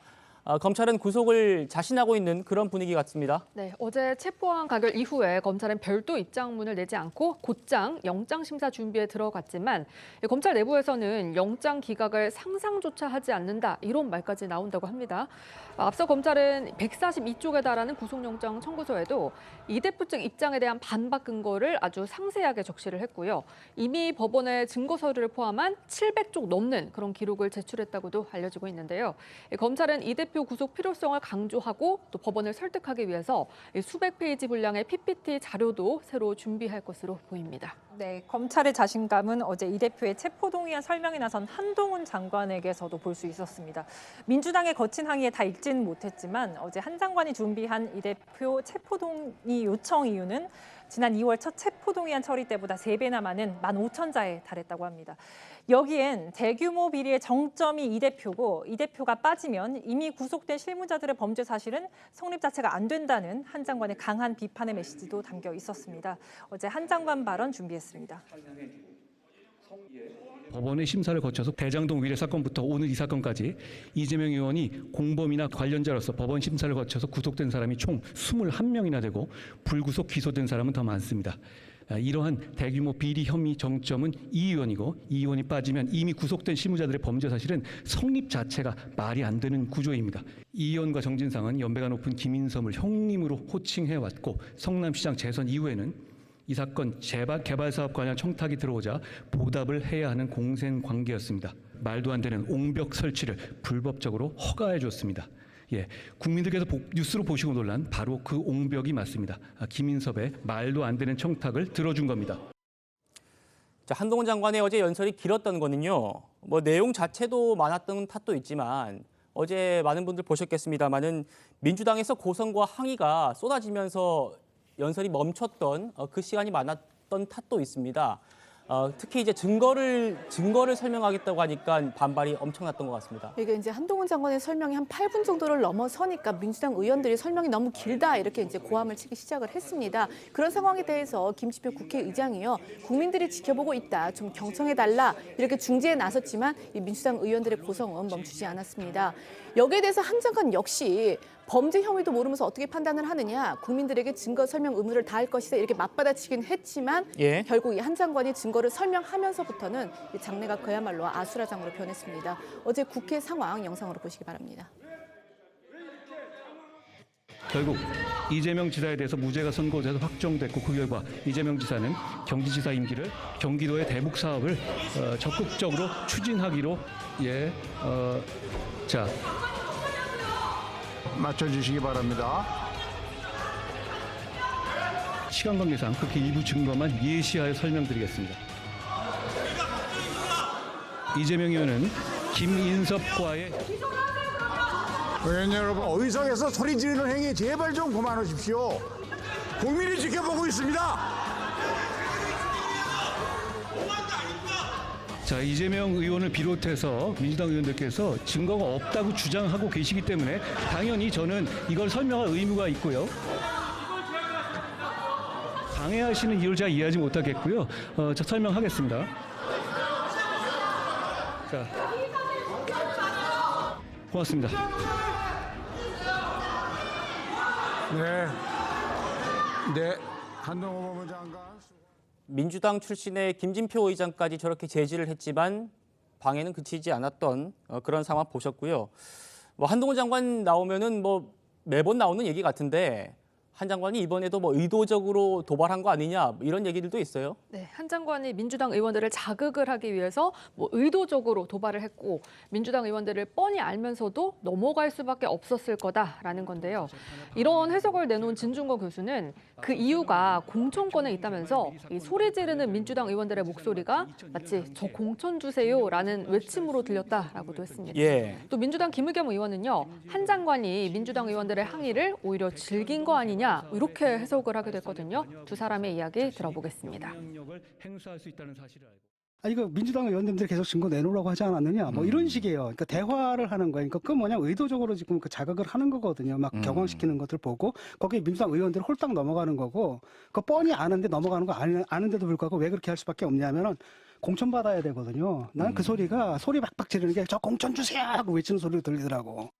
검찰은 구속을 자신하고 있는 그런 분위기 같습니다. 네, 어제 체포한 가결 이후에 검찰은 별도 입장문을 내지 않고 곧장 영장 심사 준비에 들어갔지만 검찰 내부에서는 영장 기각을 상상조차 하지 않는다 이런 말까지 나온다고 합니다. 앞서 검찰은 142쪽에 달하는 구속영장 청구서에도 이 대표 측 입장에 대한 반박 근거를 아주 상세하게 적시를 했고요. 이미 법원에 증거 서류를 포함한 700쪽 넘는 그런 기록을 제출했다고도 알려지고 있는데요. 검찰은 이 대표 구속 필요성을 강조하고 또 법원을 설득하기 위해서 수백 페이지 분량의 PPT 자료도 새로 준비할 것으로 보입니다. 네, 검찰의 자신감은 어제 이 대표의 체포동의안 설명에 나선 한동훈 장관에게서도 볼 수 있었습니다. 민주당의 거친 항의에 다 읽지는 못했지만 어제 한 장관이 준비한 이 대표 체포동의 요청 이유는 지난 2월 첫 체포동의안 처리 때보다 3배나 많은 15,000자에 달했다고 합니다. 여기엔 대규모 비리의 정점이 이 대표고 이 대표가 빠지면 이미 구속된 실무자들의 범죄 사실은 성립 자체가 안 된다는 한 장관의 강한 비판의 메시지도 담겨 있었습니다. 어제 한 장관 발언 준비했습니다. 법원의 심사를 거쳐서 대장동 위례 사건부터 오늘 이 사건까지 이재명 의원이 공범이나 관련자로서 법원 심사를 거쳐서 구속된 사람이 총 21명이나 되고 불구속 기소된 사람은 더 많습니다. 이러한 대규모 비리 혐의 정점은 이 의원이고 이 의원이 빠지면 이미 구속된 실무자들의 범죄 사실은 성립 자체가 말이 안 되는 구조입니다. 이 의원과 정진상은 연배가 높은 김인섬을 형님으로 호칭해왔고 성남시장 재선 이후에는 이 사건 개발사업 관련 청탁이 들어오자 보답을 해야 하는 공생관계였습니다. 말도 안 되는 옹벽 설치를 불법적으로 허가해줬습니다. 국민들께서 뉴스로 보시고 놀란 바로 그 옹벽이 맞습니다. 김인섭의 말도 안 되는 청탁을 들어준 겁니다. 자, 한동훈 장관의 어제 연설이 길었던 거는요. 뭐 내용 자체도 많았던 탓도 있지만 어제 많은 분들 보셨겠습니다마는 민주당에서 고성과 항의가 쏟아지면서 연설이 멈췄던 그 시간이 많았던 탓도 있습니다. 특히 이제 증거를 설명하겠다고 하니까 반발이 엄청났던 것 같습니다. 이게 이제 한동훈 장관의 설명이 한 8분 정도를 넘어서니까 민주당 의원들이 설명이 너무 길다 이렇게 이제 고함을 치기 시작을 했습니다. 그런 상황에 대해서 김지표 국회의장이요, 국민들이 지켜보고 있다, 좀 경청해달라 이렇게 중재에 나섰지만 이 민주당 의원들의 고성은 멈추지 않았습니다. 여기에 대해서 한 장관 역시 범죄 혐의도 모르면서 어떻게 판단을 하느냐, 국민들에게 증거 설명 의무를 다할 것이다 이렇게 맞받아치긴 했지만 결국 이 한 장관이 증거를 설명하면서부터는 이 장내가 그야말로 아수라장으로 변했습니다. 어제 국회 상황 영상으로 보시기 바랍니다. 결국 이재명 지사에 대해서 무죄가 선고돼서 확정됐고 그 결과 이재명 지사는 경기지사 임기를 경기도의 대북 사업을 적극적으로 추진하기로 맞춰주시기 바랍니다. 시간 관계상 그렇게 일부 증거만 예시하여 설명드리겠습니다. 이재명 의원은 김인섭과의 의원 여러분, 의석에서 소리 지르는 행위 제발 좀 그만하십시오. 국민이 지켜보고 있습니다. 자, 이재명 의원을 비롯해서 민주당 의원들께서 증거가 없다고 주장하고 계시기 때문에 당연히 저는 이걸 설명할 의무가 있고요. 방해하시는 이유를 제가 이해하지 못하겠고요. 저 설명하겠습니다. 자, 고맙습니다. 네, 한동훈 법무장관. 민주당 출신의 김진표 의장까지 저렇게 제지를 했지만 방해는 그치지 않았던 그런 상황 보셨고요. 뭐 한동훈 장관 나오면은 뭐 매번 나오는 얘기 같은데 한 장관이 이번에도 뭐 의도적으로 도발한 거 아니냐 이런 얘기들도 있어요. 네, 한 장관이 민주당 의원들을 자극을 하기 위해서 뭐 의도적으로 도발을 했고 민주당 의원들을 뻔히 알면서도 넘어갈 수밖에 없었을 거다라는 건데요. 이런 해석을 내놓은 진중권 교수는 그 이유가 공천권에 있다면서 이 소리 지르는 민주당 의원들의 목소리가 마치 저 공천 주세요라는 외침으로 들렸다라고도 했습니다. 또 민주당 김의겸 의원은요, 한 장관이 민주당 의원들의 항의를 오히려 즐긴 거 아니냐 이렇게 해석을 하게 됐거든요. 두 사람의 이야기 들어보겠습니다. 아니 그 민주당 의원님들이 계속 증거 내놓으라고 하지 않았느냐 뭐 이런 식이에요. 그러니까 대화를 하는 거예요. 그러니까 그 뭐냐 의도적으로 지금 그 자극을 하는 거거든요. 막 격앙시키는 것들 보고 거기에 민주당 의원들이 홀딱 넘어가는 거고 그 뻔히 아는데 넘어가는 거 아는데도 불구하고 왜 그렇게 할 수밖에 없냐면은 공천 받아야 되거든요. 나는 그 소리가 소리 박박 지르는 게 저 공천 주세요 하고 외치는 소리가 들리더라고.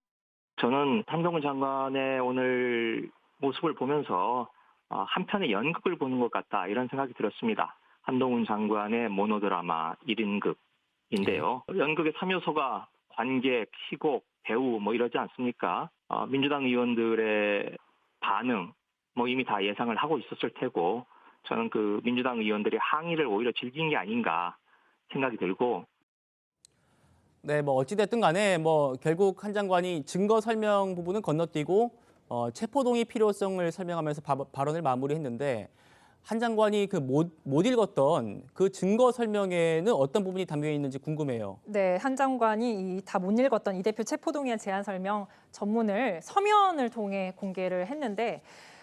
저는 한동훈 장관의 오늘 모습을 보면서 한편의 연극을 보는 것 같다 이런 생각이 들었습니다. 한동훈 장관의 모노드라마 1인극인데요. 연극의 3요소가 관객, 희곡, 배우 뭐 이러지 않습니까? 민주당 의원들의 반응 뭐 이미 다 예상을 하고 있었을 테고 저는 그 민주당 의원들이 항의를 오히려 즐긴 게 아닌가 생각이 들고 네, 뭐 어찌됐든 간에 뭐 결국 한 장관이 증거 설명 부분은 건너뛰고 체포동의 필요성을 설명하면서 발언을 마무리했는데 한 장관이 그 못 읽었던 그 증거 설명에는 어떤 부분이 담겨 있는지 궁금해요. 네, 한 장관이 다 못 읽었던 이 대표 체포동의안 제안 설명 전문을 서면을 통해 공개를 했는데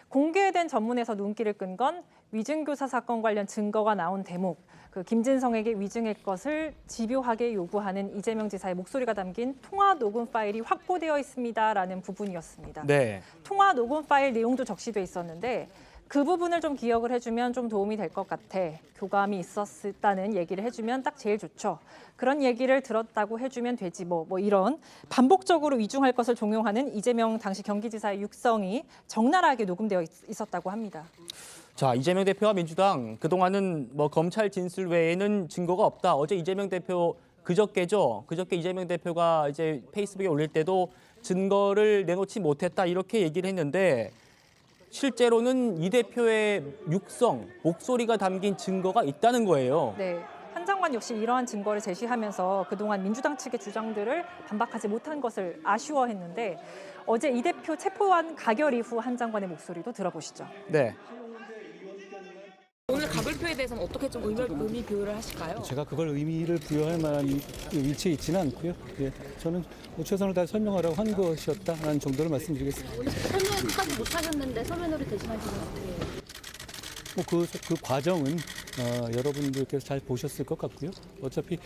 공개된 전문에서 눈길을 끈 건 위증교사 사건 관련 증거가 나온 대목, 그 김진성에게 위증의 것을 집요하게 요구하는 이재명 지사의 목소리가 담긴 통화 녹음 파일이 확보되어 있습니다라는 부분이었습니다. 네. 통화 녹음 파일 내용도 적시돼 있었는데 그 부분을 좀 기억을 해주면 좀 도움이 될 것 같아. 교감이 있었다는 얘기를 해주면 딱 제일 좋죠. 그런 얘기를 들었다고 해주면 되지 뭐 이런 반복적으로 위중할 것을 종용하는 이재명 당시 경기지사의 육성이 적나라하게 녹음되어 있었다고 합니다. 자, 이재명 대표와 민주당 그동안은 뭐 검찰 진술 외에는 증거가 없다. 어제 이재명 대표 그저께죠. 그저께 이재명 대표가 이제 페이스북에 올릴 때도 증거를 내놓지 못했다 이렇게 얘기를 했는데 실제로는 이 대표의 육성, 목소리가 담긴 증거가 있다는 거예요. 네. 한 장관 역시 이러한 증거를 제시하면서 그동안 민주당 측의 주장들을 반박하지 못한 것을 아쉬워했는데 어제 이 대표 체포한 가결 이후 한 장관의 목소리도 들어보시죠. 네. 오늘 가불표에 대해서는 어떻게 좀 의미 부여를 하실까요? 제가 그걸 의미를 부여할 만한 위치에 있지는 않고요. 예, 저는 최선을 다해 설명하라고 한 것이었다라는 정도를 말씀드리겠습니다. 오늘 설명까지 못 하셨는데 서면으로 대신하시는 어떻게? 그 과정은 여러분들께서 잘 보셨을 것 같고요. 어차피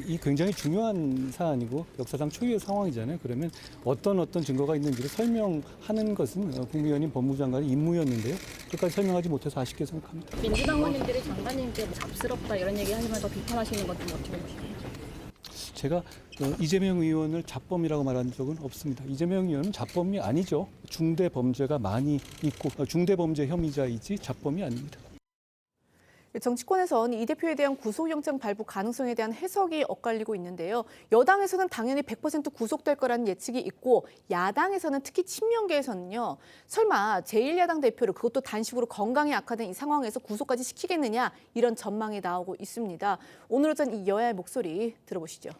이 굉장히 중요한 사안이고 역사상 초유의 상황이잖아요. 그러면 어떤 증거가 있는지를 설명하는 것은 국무위원님 법무장관의 임무였는데요. 끝까지 설명하지 못해서 아쉽게 생각합니다. 민주당 의원님들이 장관님께 잡스럽다 이런 얘기 하시면서 비판하시는 것좀 어떻게 보시나요? 제가 이재명 의원을 잡범이라고 말한 적은 없습니다. 이재명 의원은 잡범이 아니죠. 중대 범죄가 많이 있고 중대 범죄 혐의자이지 잡범이 아닙니다. 정치권에선 이 대표에 대한 구속영장 발부 가능성에 대한 해석이 엇갈리고 있는데요. 여당에서는 당연히 100% 구속될 거라는 예측이 있고 야당에서는 특히 친명계에서는요. 설마 제1야당 대표를 그것도 단식으로 건강이 악화된 이 상황에서 구속까지 시키겠느냐 이런 전망이 나오고 있습니다. 오늘 오전 이 여야의 목소리 들어보시죠.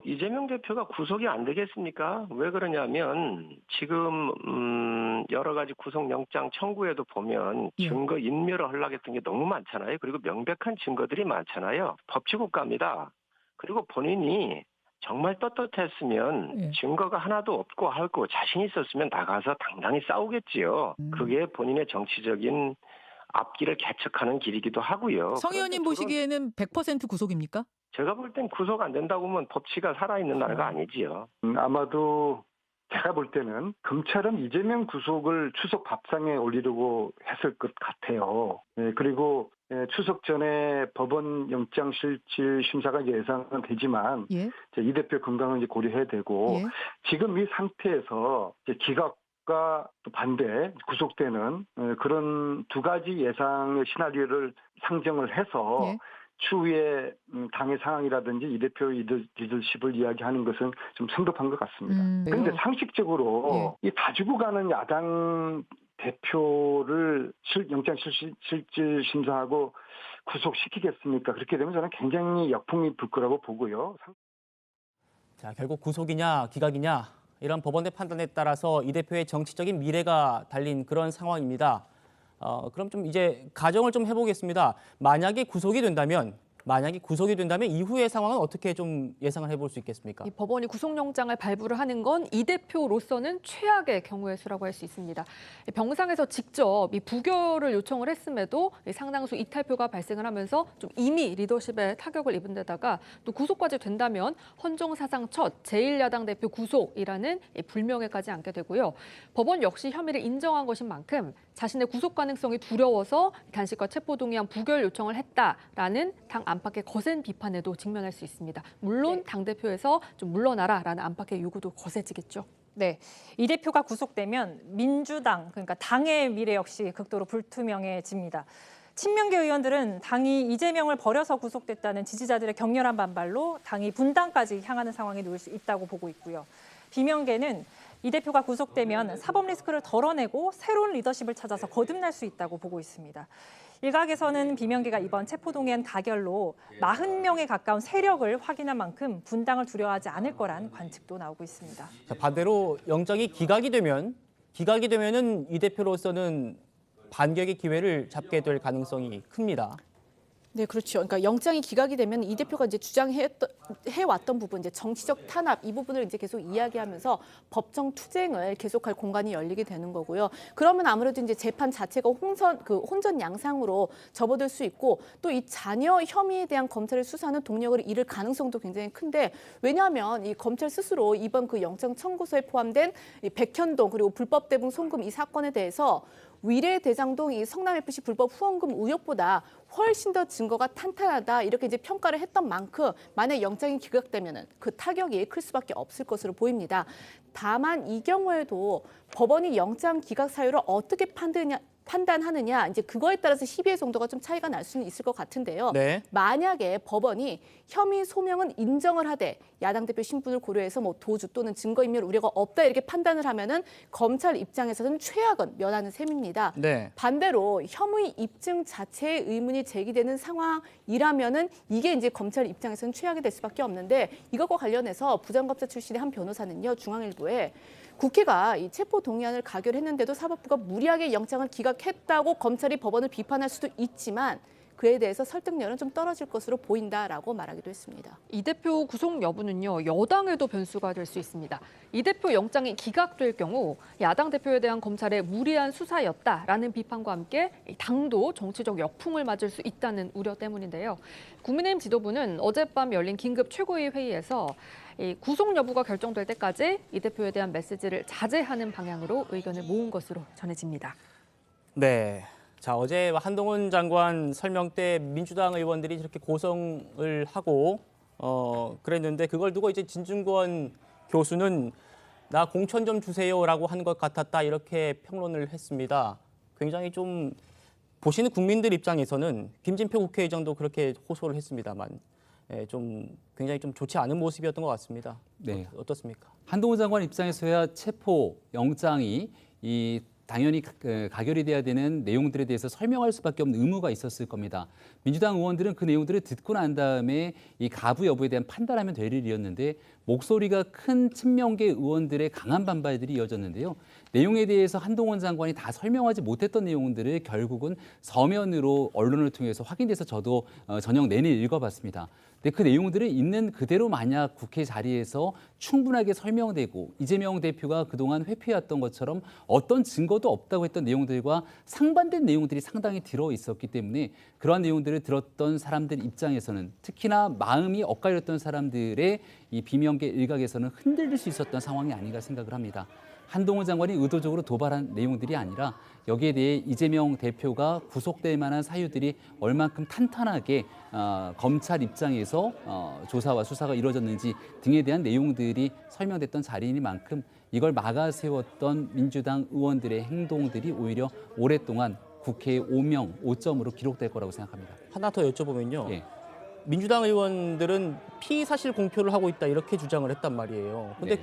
이재명 대표가 구속이 안 되겠습니까? 왜 그러냐면 지금 여러 가지 구속영장 청구에도 보면 증거 인멸을 하려고 했던 게 너무 많잖아요. 그리고 명백한 증거들이 많잖아요. 법치국가입니다. 그리고 본인이 정말 떳떳했으면 증거가 하나도 없고 하고 자신 있었으면 나가서 당당히 싸우겠지요. 그게 본인의 정치적인 앞길을 개척하는 길이기도 하고요. 성 의원님 보시기에는 100% 구속입니까? 제가 볼 땐 구속 안 된다고 하면 법치가 살아있는 나라가 아니지요. 아마도 제가 볼 때는 검찰은 이재명 구속을 추석 밥상에 올리려고 했을 것 같아요. 그리고 추석 전에 법원 영장실질 심사가 예상은 되지만 이 대표 건강은 이제 고려해야 되고 지금 이 상태에서 기각과 또 반대 구속되는 그런 두 가지 예상의 시나리오를 상정을 해서 추후에 당의 상황이라든지 이 대표의 리더십을 이야기하는 것은 좀 성급한 것 같습니다. 그런데 상식적으로 이 다주고 가는 야당 대표를 영장실질 심사하고 구속시키겠습니까? 그렇게 되면 저는 굉장히 역풍이 불 거라고 보고요. 자, 결국 구속이냐 기각이냐 이런 법원의 판단에 따라서 이 대표의 정치적인 미래가 달린 그런 상황입니다. 그럼 좀 이제 가정을 좀 해보겠습니다. 만약에 구속이 된다면 이후의 상황은 어떻게 좀 예상을 해볼 수 있겠습니까? 이 법원이 구속영장을 발부를 하는 건 이 대표로서는 최악의 경우의 수라고 할 수 있습니다. 병상에서 직접 이 부결을 요청을 했음에도 상당수 이탈표가 발생을 하면서 좀 이미 리더십에 타격을 입은 데다가 또 구속까지 된다면 헌정 사상 첫 제1야당 대표 구속이라는 불명예까지 안게 되고요. 법원 역시 혐의를 인정한 것인 만큼 자신의 구속 가능성이 두려워서 단식과 체포동의안 부결 요청을 했다라는 당 안팎의 거센 비판에도 직면할 수 있습니다. 물론 당대표에서 좀 물러나라라는 안팎의 요구도 거세지겠죠. 네, 이 대표가 구속되면 민주당, 그러니까 당의 미래 역시 극도로 불투명해집니다. 친명계 의원들은 당이 이재명을 버려서 구속됐다는 지지자들의 격렬한 반발로 당이 분당까지 향하는 상황에 놓일 수 있다고 보고 있고요. 비명계는 이 대표가 구속되면 사법 리스크를 덜어내고 새로운 리더십을 찾아서 거듭날 수 있다고 보고 있습니다. 일각에서는 비명계가 이번 체포동의안 가결로 40명에 가까운 세력을 확인한 만큼 분당을 두려워하지 않을 거란 관측도 나오고 있습니다. 자, 반대로 영장이 기각이 되면은 이 대표로서는 반격의 기회를 잡게 될 가능성이 큽니다. 네, 그렇죠. 그러니까 영장이 기각이 되면 이 대표가 이제 주장해왔던 부분, 이제 정치적 탄압 이 부분을 이제 계속 이야기하면서 법정 투쟁을 계속할 공간이 열리게 되는 거고요. 그러면 아무래도 이제 재판 자체가 혼전 양상으로 접어들 수 있고 또 이 자녀 혐의에 대한 검찰의 수사는 동력을 잃을 가능성도 굉장히 큰데 왜냐하면 이 검찰 스스로 이번 그 영장 청구서에 포함된 이 백현동 그리고 불법 대북 송금 이 사건에 대해서 위례 대장동 이 성남FC 불법 후원금 의혹보다 훨씬 더 증거가 탄탄하다 이렇게 이제 평가를 했던 만큼 만약 영장이 기각되면은 그 타격이 클 수밖에 없을 것으로 보입니다. 다만 이 경우에도 법원이 영장 기각 사유를 어떻게 판단하느냐 이제 그거에 따라서 시비의 정도가 좀 차이가 날 수는 있을 것 같은데요. 네. 만약에 법원이 혐의 소명은 인정을 하되 야당 대표 신분을 고려해서 뭐 도주 또는 증거인멸 우려가 없다 이렇게 판단을 하면은 검찰 입장에서는 최악은 면하는 셈입니다. 네. 반대로 혐의 입증 자체에 의문이 제기되는 상황이라면은 이게 이제 검찰 입장에서는 최악이 될 수밖에 없는데 이것과 관련해서 부장검사 출신의 한 변호사는요 중앙일보에 국회가 이 체포 동의안을 가결했는데도 사법부가 무리하게 영장을 기각했다고 검찰이 법원을 비판할 수도 있지만 그에 대해서 설득력은 좀 떨어질 것으로 보인다라고 말하기도 했습니다. 이 대표 구속 여부는요, 여당에도 변수가 될 수 있습니다. 이 대표 영장이 기각될 경우 야당 대표에 대한 검찰의 무리한 수사였다라는 비판과 함께 당도 정치적 역풍을 맞을 수 있다는 우려 때문인데요. 국민의힘 지도부는 어젯밤 열린 긴급 최고위 회의에서 이 구속 여부가 결정될 때까지 이 대표에 대한 메시지를 자제하는 방향으로 의견을 모은 것으로 전해집니다. 네. 자, 어제 한동훈 장관 설명 때 민주당 의원들이 저렇게 고성을 하고 그랬는데 그걸 두고 이제 진중권 교수는 나 공천 좀 주세요라고 한 것 같았다 이렇게 평론을 했습니다. 굉장히 좀 보시는 국민들 입장에서는 김진표 국회의장도 그렇게 호소를 했습니다만 좀 굉장히 좀 좋지 않은 모습이었던 것 같습니다. 네. 어떻습니까? 한동훈 장관 입장에서야 체포 영장이 당연히 가결이 돼야 되는 내용들에 대해서 설명할 수밖에 없는 의무가 있었을 겁니다. 민주당 의원들은 그 내용들을 듣고 난 다음에 이 가부 여부에 대한 판단하면 될 일이었는데 목소리가 큰 친명계 의원들의 강한 반발들이 이어졌는데요. 내용에 대해서 한동훈 장관이 다 설명하지 못했던 내용들을 결국은 서면으로 언론을 통해서 확인돼서 저도 저녁 내내 읽어봤습니다. 근데 그 내용들을 있는 그대로 만약 국회 자리에서 충분하게 설명되고 이재명 대표가 그동안 회피해왔던 것처럼 어떤 증거도 없다고 했던 내용들과 상반된 내용들이 상당히 들어 있었기 때문에 그러한 내용들을 들었던 사람들 입장에서는 특히나 마음이 엇갈렸던 사람들의 이 비명계 일각에서는 흔들릴 수 있었던 상황이 아닌가 생각을 합니다. 한동훈 장관이 의도적으로 도발한 내용들이 아니라 여기에 대해 이재명 대표가 구속될 만한 사유들이 얼만큼 탄탄하게 검찰 입장에서 조사와 수사가 이루어졌는지 등에 대한 내용들이 설명됐던 자리이니만큼 이걸 막아세웠던 민주당 의원들의 행동들이 오히려 오랫동안 국회의 오명, 오점으로 기록될 거라고 생각합니다. 하나 더 여쭤보면요. 예. 민주당 의원들은 피의 사실 공표를 하고 있다 이렇게 주장을 했단 말이에요. 근데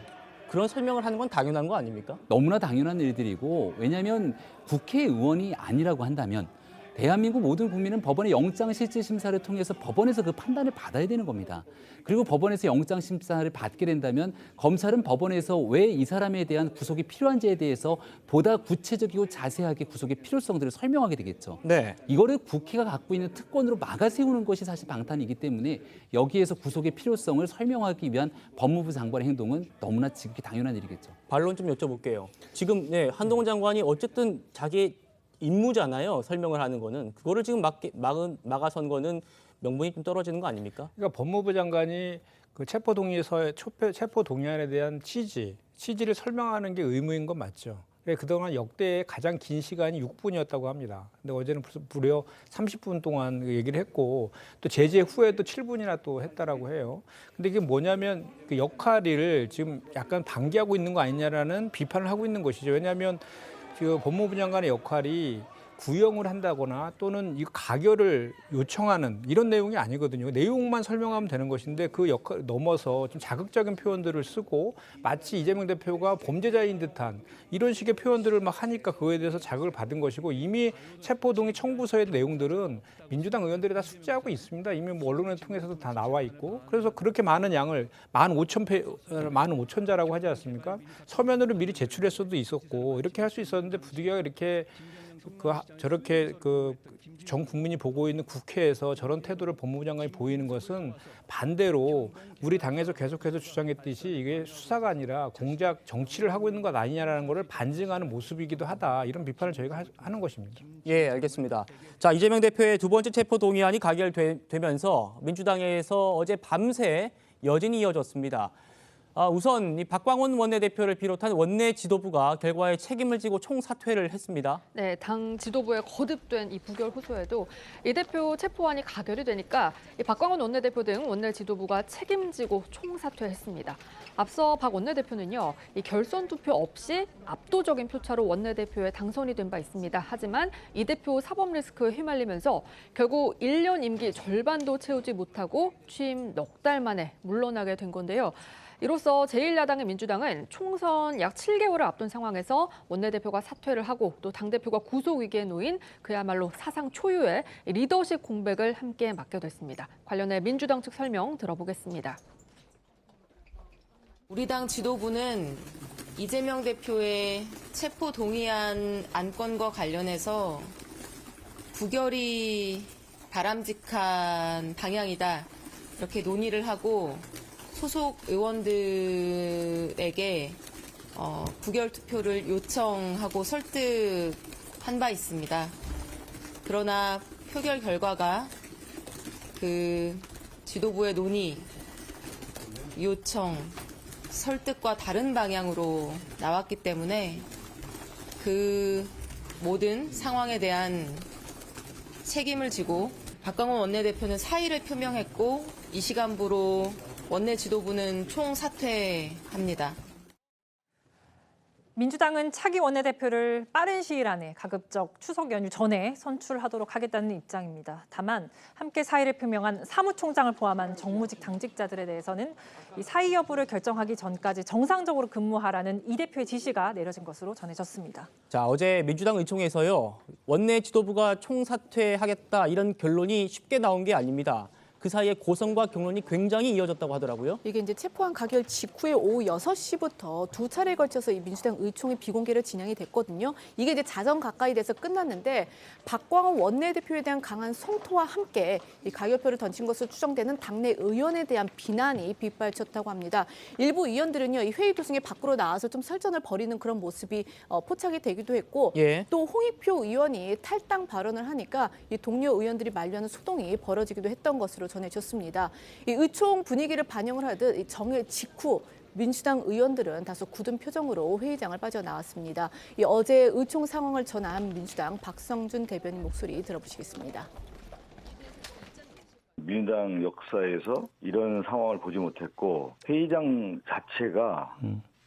그런 설명을 하는 건 당연한 거 아닙니까? 너무나 당연한 일들이고 왜냐하면 국회의원이 아니라고 한다면 대한민국 모든 국민은 법원의 영장실질심사를 통해서 법원에서 그 판단을 받아야 되는 겁니다. 그리고 법원에서 영장심사를 받게 된다면 검찰은 법원에서 왜 이 사람에 대한 구속이 필요한지에 대해서 보다 구체적이고 자세하게 구속의 필요성들을 설명하게 되겠죠. 네. 이거를 국회가 갖고 있는 특권으로 막아세우는 것이 사실 방탄이기 때문에 여기에서 구속의 필요성을 설명하기 위한 법무부 장관의 행동은 너무나 지극히 당연한 일이겠죠. 반론 좀 여쭤볼게요. 지금 한동훈 장관이 어쨌든 자기 임무잖아요. 설명을 하는 거는. 그거를 지금 막아선 거는 명분이 좀 떨어지는 거 아닙니까? 그러니까 법무부 장관이 그 체포 동의안에 대한 취지를 설명하는 게 의무인 건 맞죠. 그동안 역대 가장 긴 시간이 6분이었다고 합니다. 근데 어제는 무려 30분 동안 얘기를 했고 또 제재 후에도 7분이나 또 했다라고 해요. 근데 이게 뭐냐면 그 역할을 지금 약간 방기하고 있는 거 아니냐라는 비판을 하고 있는 것이죠. 왜냐하면 지금 법무부 장관의 역할이 구형을 한다거나 또는 이 가결을 요청하는 이런 내용이 아니거든요. 내용만 설명하면 되는 것인데 그 역할 넘어서 좀 자극적인 표현들을 쓰고 마치 이재명 대표가 범죄자인 듯한 이런 식의 표현들을 막 하니까 그거에 대해서 자극을 받은 것이고 이미 체포동의 청구서의 내용들은 민주당 의원들이 다 숙지하고 있습니다. 이미 뭐 언론을 통해서도 다 나와 있고 그래서 그렇게 많은 양을 15,000자라고 하지 않습니까? 서면으로 미리 제출했어도 있었고 이렇게 할 수 있었는데 부득이하게 이렇게 저렇게 전 국민이 보고 있는 국회에서 저런 태도를 법무부 장관이 보이는 것은 반대로 우리 당에서 계속해서 주장했듯이 이게 수사가 아니라 공작 정치를 하고 있는 것 아니냐라는 것을 반증하는 모습이기도 하다. 이런 비판을 저희가 하는 것입니다. 예, 알겠습니다. 자, 이재명 대표의 두 번째 체포 동의안이 가결되면서 민주당에서 어제 밤새 여진이 이어졌습니다. 우선 이 박광원 원내대표를 비롯한 원내 지도부가 결과에 책임을 지고 총사퇴를 했습니다. 네, 당 지도부의 거듭된 이 부결 호소에도 이 대표 체포안이 가결이 되니까 이 박광원 원내대표 등 원내 지도부가 책임지고 총사퇴했습니다. 앞서 박 원내대표는요, 이 결선 투표 없이 압도적인 표차로 원내대표에 당선이 된 바 있습니다. 하지만 이 대표 사법 리스크에 휘말리면서 결국 1년 임기 절반도 채우지 못하고 취임 넉 달 만에 물러나게 된 건데요. 이로써 제1야당의 민주당은 총선 약 7개월을 앞둔 상황에서 원내대표가 사퇴를 하고 또 당대표가 구속 위기에 놓인 그야말로 사상 초유의 리더십 공백을 함께 맡게 됐습니다. 관련해 민주당 측 설명 들어보겠습니다. 우리 당 지도부는 이재명 대표의 체포 동의안 안건과 관련해서 부결이 바람직한 방향이다. 이렇게 논의를 하고 소속 의원들에게 부결 투표를 요청하고 설득한 바 있습니다. 그러나 표결 결과가 그 지도부의 논의, 요청, 설득과 다른 방향으로 나왔기 때문에 그 모든 상황에 대한 책임을 지고 박광원 원내대표는 사의를 표명했고 이 시간부로 원내 지도부는 총사퇴합니다. 민주당은 차기 원내대표를 빠른 시일 안에 가급적 추석 연휴 전에 선출하도록 하겠다는 입장입니다. 다만 함께 사의를 표명한 사무총장을 포함한 정무직 당직자들에 대해서는 이 사의 여부를 결정하기 전까지 정상적으로 근무하라는 이 대표의 지시가 내려진 것으로 전해졌습니다. 자, 어제 민주당 의총에서요, 원내 지도부가 총사퇴하겠다 이런 결론이 쉽게 나온 게 아닙니다. 그 사이에 고성과 격론이 굉장히 이어졌다고 하더라고요. 이게 이제 체포안 가결 직후에 오후 6시부터 두 차례에 걸쳐서 이 민주당 의총이 비공개로 진행이 됐거든요. 이게 이제 자정 가까이 돼서 끝났는데 박광원 원내대표에 대한 강한 성토와 함께 이 가결표를 던진 것으로 추정되는 당내 의원에 대한 비난이 빗발쳤다고 합니다. 일부 의원들은요, 이 회의 도중에 밖으로 나와서 좀 설전을 벌이는 그런 모습이 포착이 되기도 했고, 예. 또 홍익표 의원이 탈당 발언을 하니까 이 동료 의원들이 만류하는 소동이 벌어지기도 했던 것으로 전해졌습니다. 이 의총 분위기를 반영을 하듯 이 정일 직후 민주당 의원들은 다소 굳은 표정으로 회의장을 빠져나왔습니다. 이 어제 의총 상황을 전한 민주당 박성준 대변인 목소리 들어보시겠습니다. 민주당 역사에서 이런 상황을 보지 못했고 회의장 자체가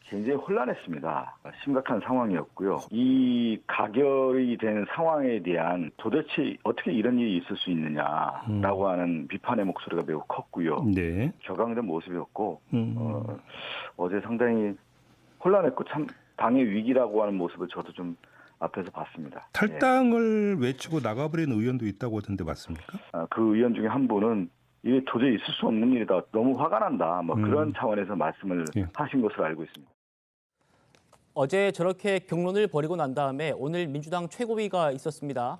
굉장히 혼란했습니다. 심각한 상황이었고요. 이 가결이 된 상황에 대한 도대체 어떻게 이런 일이 있을 수 있느냐라고 하는 비판의 목소리가 매우 컸고요. 네. 격앙된 모습이었고 어제 상당히 혼란했고 참 당의 위기라고 하는 모습을 저도 좀 앞에서 봤습니다. 탈당을 외치고 나가버린 의원도 있다고 하던데 맞습니까? 그 의원 중에 한 분은 이게 도저히 있을 수 없는 일이다. 너무 화가 난다. 뭐 그런 차원에서 말씀을 하신 것으로 알고 있습니다. 어제 저렇게 격론을 벌이고 난 다음에 오늘 민주당 최고위가 있었습니다.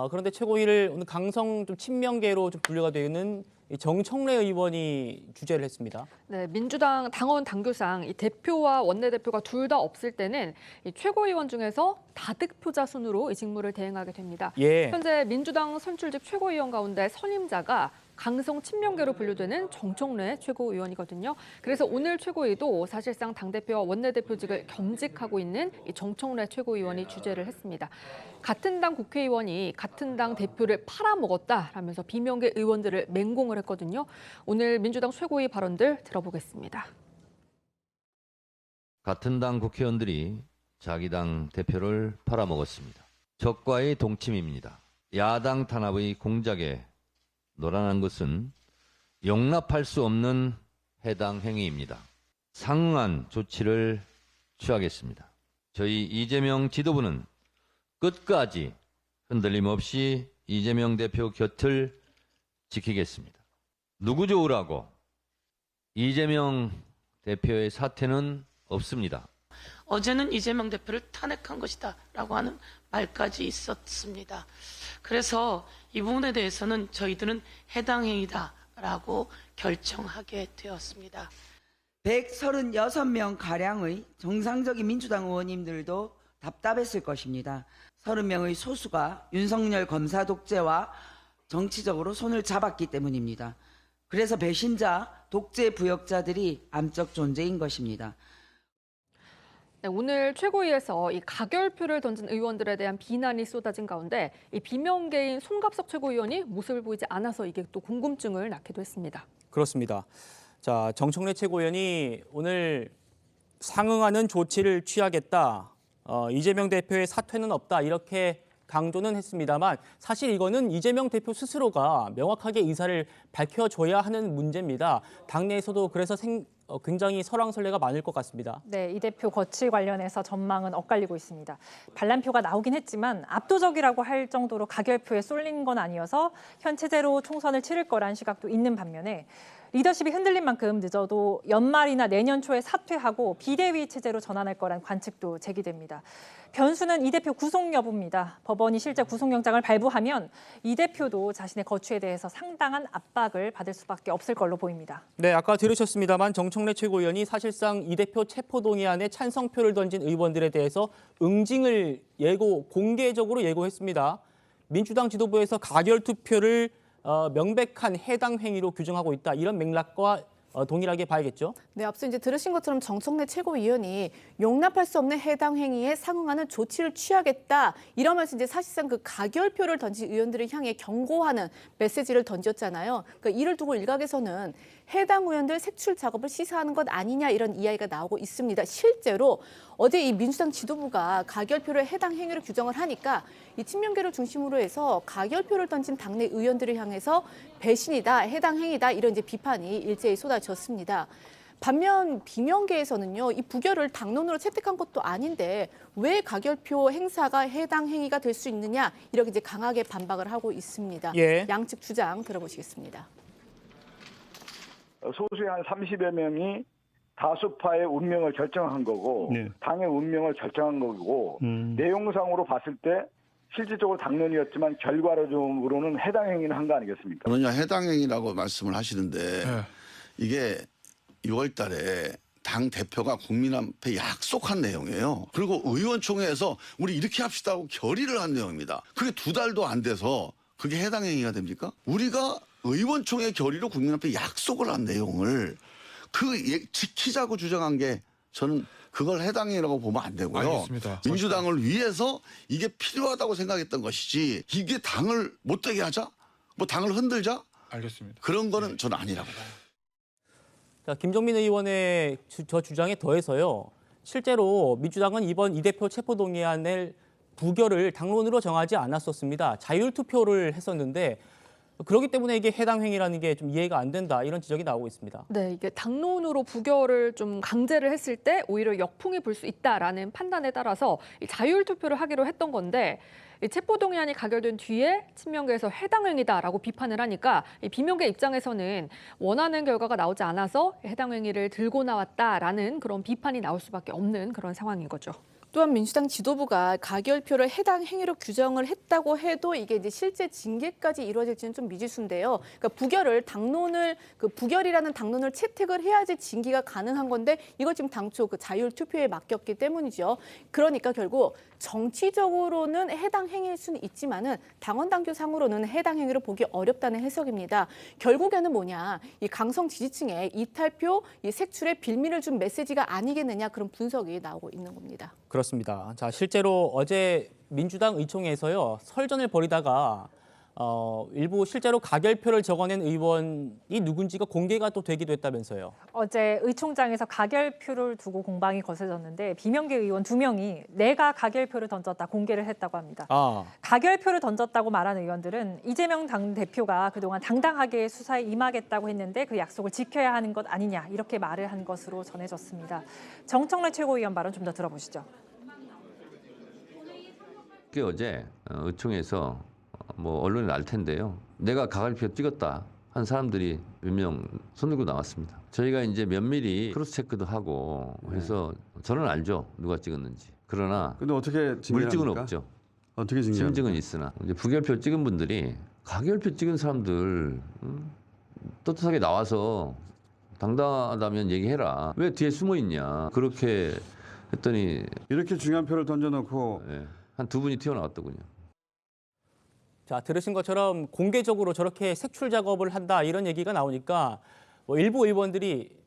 그런데 최고위를 오늘 강성 좀 친명계로 좀 분류가 되는 정청래 의원이 주재를 했습니다. 네, 민주당 당원 당규상 이 대표와 원내대표가 둘 다 없을 때는 이 최고위원 중에서 다득표자 순으로 이 직무를 대행하게 됩니다. 예. 현재 민주당 선출직 최고위원 가운데 선임자가 강성 친명계로 분류되는 정청래 최고위원이거든요. 그래서 오늘 최고위도 사실상 당대표와 원내대표직을 겸직하고 있는 이 정청래 최고위원이 주재를 했습니다. 같은 당 국회의원이 같은 당 대표를 팔아먹었다라면서 비명계 의원들을 맹공을 했거든요. 오늘 민주당 최고위 발언들 들어보겠습니다. 같은 당 국회의원들이 자기 당 대표를 팔아먹었습니다. 적과의 동침입니다. 야당 탄압의 공작에 노란한 것은 용납할 수 없는 해당 행위입니다. 상응한 조치를 취하겠습니다. 저희 이재명 지도부는 끝까지 흔들림 없이 이재명 대표 곁을 지키겠습니다. 누구 좋으라고 이재명 대표의 사퇴는 없습니다. 어제는 이재명 대표를 탄핵한 것이다라고 하는 말까지 있었습니다. 그래서 이 부분에 대해서는 저희들은 해당 행위다라고 결정하게 되었습니다. 136명 가량의 정상적인 민주당 의원님들도 답답했을 것입니다. 30명의 소수가 윤석열 검사 독재와 정치적으로 손을 잡았기 때문입니다. 그래서 배신자, 독재 부역자들이 암적 존재인 것입니다. 네, 오늘 최고위에서 이 가결표를 던진 의원들에 대한 비난이 쏟아진 가운데 이 비명계인 송갑석 최고위원이 모습을 보이지 않아서 이게 또 궁금증을 낳기도 했습니다. 그렇습니다. 자, 정청래 최고위원이 오늘 상응하는 조치를 취하겠다. 이재명 대표의 사퇴는 없다. 이렇게 강조는 했습니다만 사실 이거는 이재명 대표 스스로가 명확하게 의사를 밝혀줘야 하는 문제입니다. 당내에서도 그래서 굉장히 설왕설래가 많을 것 같습니다. 네, 이 대표 거취 관련해서 전망은 엇갈리고 있습니다. 반란표가 나오긴 했지만 압도적이라고 할 정도로 가결표에 쏠린 건 아니어서 현 체제로 총선을 치를 거란 시각도 있는 반면에 리더십이 흔들린 만큼 늦어도 연말이나 내년 초에 사퇴하고 비대위 체제로 전환할 거란 관측도 제기됩니다. 변수는 이 대표 구속 여부입니다. 법원이 실제 구속영장을 발부하면 이 대표도 자신의 거취에 대해서 상당한 압박을 받을 수밖에 없을 걸로 보입니다. 네, 아까 들으셨습니다만 정청래 최고위원이 사실상 이 대표 체포동의안에 찬성표를 던진 의원들에 대해서 응징을 공개적으로 예고했습니다. 민주당 지도부에서 가결 투표를 명백한 해당 행위로 규정하고 있다. 이런 맥락과 동일하게 봐야겠죠. 네, 앞서 이제 들으신 것처럼 정청래 최고위원이 용납할 수 없는 해당 행위에 상응하는 조치를 취하겠다. 이러면서 이제 사실상 그 가결표를 던진 의원들을 향해 경고하는 메시지를 던졌잖아요. 그러니까 이를 두고 일각에서는 해당 의원들 색출 작업을 시사하는 것 아니냐 이런 이야기가 나오고 있습니다. 실제로 어제 이 민주당 지도부가 가결표를 해당 행위로 규정을 하니까 이 친명계를 중심으로 해서 가결표를 던진 당내 의원들을 향해서 배신이다, 해당 행위다 이런 이제 비판이 일제히 쏟아졌습니다. 반면 비명계에서는요, 이 부결을 당론으로 채택한 것도 아닌데 왜 가결표 행사가 해당 행위가 될 수 있느냐 이렇게 이제 강하게 반박을 하고 있습니다. 예. 양측 주장 들어보시겠습니다. 소수의 한 30여 명이 다수파의 운명을 결정한 거고 당의 운명을 결정한 거고 내용상으로 봤을 때 실질적으로 당론이었지만 결과로는 해당 행위는 한 거 아니겠습니까? 그러냐 해당 행위라고 말씀을 하시는데 이게 6월 달에 당 대표가 국민 앞에 약속한 내용이에요. 그리고 의원총회에서 우리 이렇게 합시다 하고 결의를 한 내용입니다. 그게 2달도 안 돼서 그게 해당 행위가 됩니까? 우리가 의원총회 결의로 국민 앞에 약속을 한 내용을 지키자고 주장한 게 저는 그걸 해당이라고 보면 안 되고요. 알겠습니다. 민주당을 위해서 이게 필요하다고 생각했던 것이지 이게 당을 못되게 하자? 뭐 당을 흔들자? 알겠습니다. 그런 거는 저는 아니라고 봐요. 자, 김종민 의원의 저 주장에 더해서요. 실제로 민주당은 이번 이 대표 체포동의안을 부결을 당론으로 정하지 않았었습니다. 자율투표를 했었는데 그렇기 때문에 이게 해당 행위라는 게 좀 이해가 안 된다 이런 지적이 나오고 있습니다. 네, 이게 당론으로 부결을 좀 강제를 했을 때 오히려 역풍이 불 수 있다라는 판단에 따라서 이 자율투표를 하기로 했던 건데 이 체포동의안이 가결된 뒤에 친명계에서 해당 행위다라고 비판을 하니까 이 비명계 입장에서는 원하는 결과가 나오지 않아서 해당 행위를 들고 나왔다라는 그런 비판이 나올 수밖에 없는 그런 상황인 거죠. 또한 민주당 지도부가 가결표를 해당 행위로 규정을 했다고 해도 이게 이제 실제 징계까지 이루어질지는 좀 미지수인데요. 그러니까 부결이라는 당론을 채택을 해야지 징계가 가능한 건데 이걸 지금 당초 그 자율 투표에 맡겼기 때문이죠. 그러니까 결국 정치적으로는 해당 행위일 수는 있지만은 당원 당규상으로는 해당 행위로 보기 어렵다는 해석입니다. 결국에는 뭐냐, 이 강성 지지층에 이탈표, 이 색출에 빌미를 준 메시지가 아니겠느냐 그런 분석이 나오고 있는 겁니다. 그렇습니다. 자, 실제로 어제 민주당 의총에서요 설전을 벌이다가 일부 실제로 가결표를 적어낸 의원이 누군지가 공개가 또 되기도 했다면서요. 어제 의총장에서 가결표를 두고 공방이 거세졌는데 비명계 의원 2명이 내가 가결표를 던졌다 공개를 했다고 합니다. 가결표를 던졌다고 말한 의원들은 이재명 당대표가 그동안 당당하게 수사에 임하겠다고 했는데 그 약속을 지켜야 하는 것 아니냐 이렇게 말을 한 것으로 전해졌습니다. 정청래 최고위원 발언 좀 더 들어보시죠. 어제 의총에서 언론에 날 텐데요. 내가 가갈표 찍었다 한 사람들이 몇 명 손들고 나왔습니다. 저희가 이제 면밀히 크로스 체크도 하고 해서 저는 알죠, 누가 찍었는지. 그러나 근데 어떻게 물증은 없죠. 어떻게 증명합니까? 심증은 있으나 이제 부결표 찍은 분들이 가결표 찍은 사람들 떳떳하게 나와서 당당하다면 얘기해라. 왜 뒤에 숨어 있냐. 그렇게 했더니 이렇게 중요한 표를 던져놓고 한 두 분이 튀어나왔더군요. 자, 들으신 것처럼 공개적으로 저렇게 색출 작업을 한다 이런 얘기가 나오니까 뭐 일부 의원들이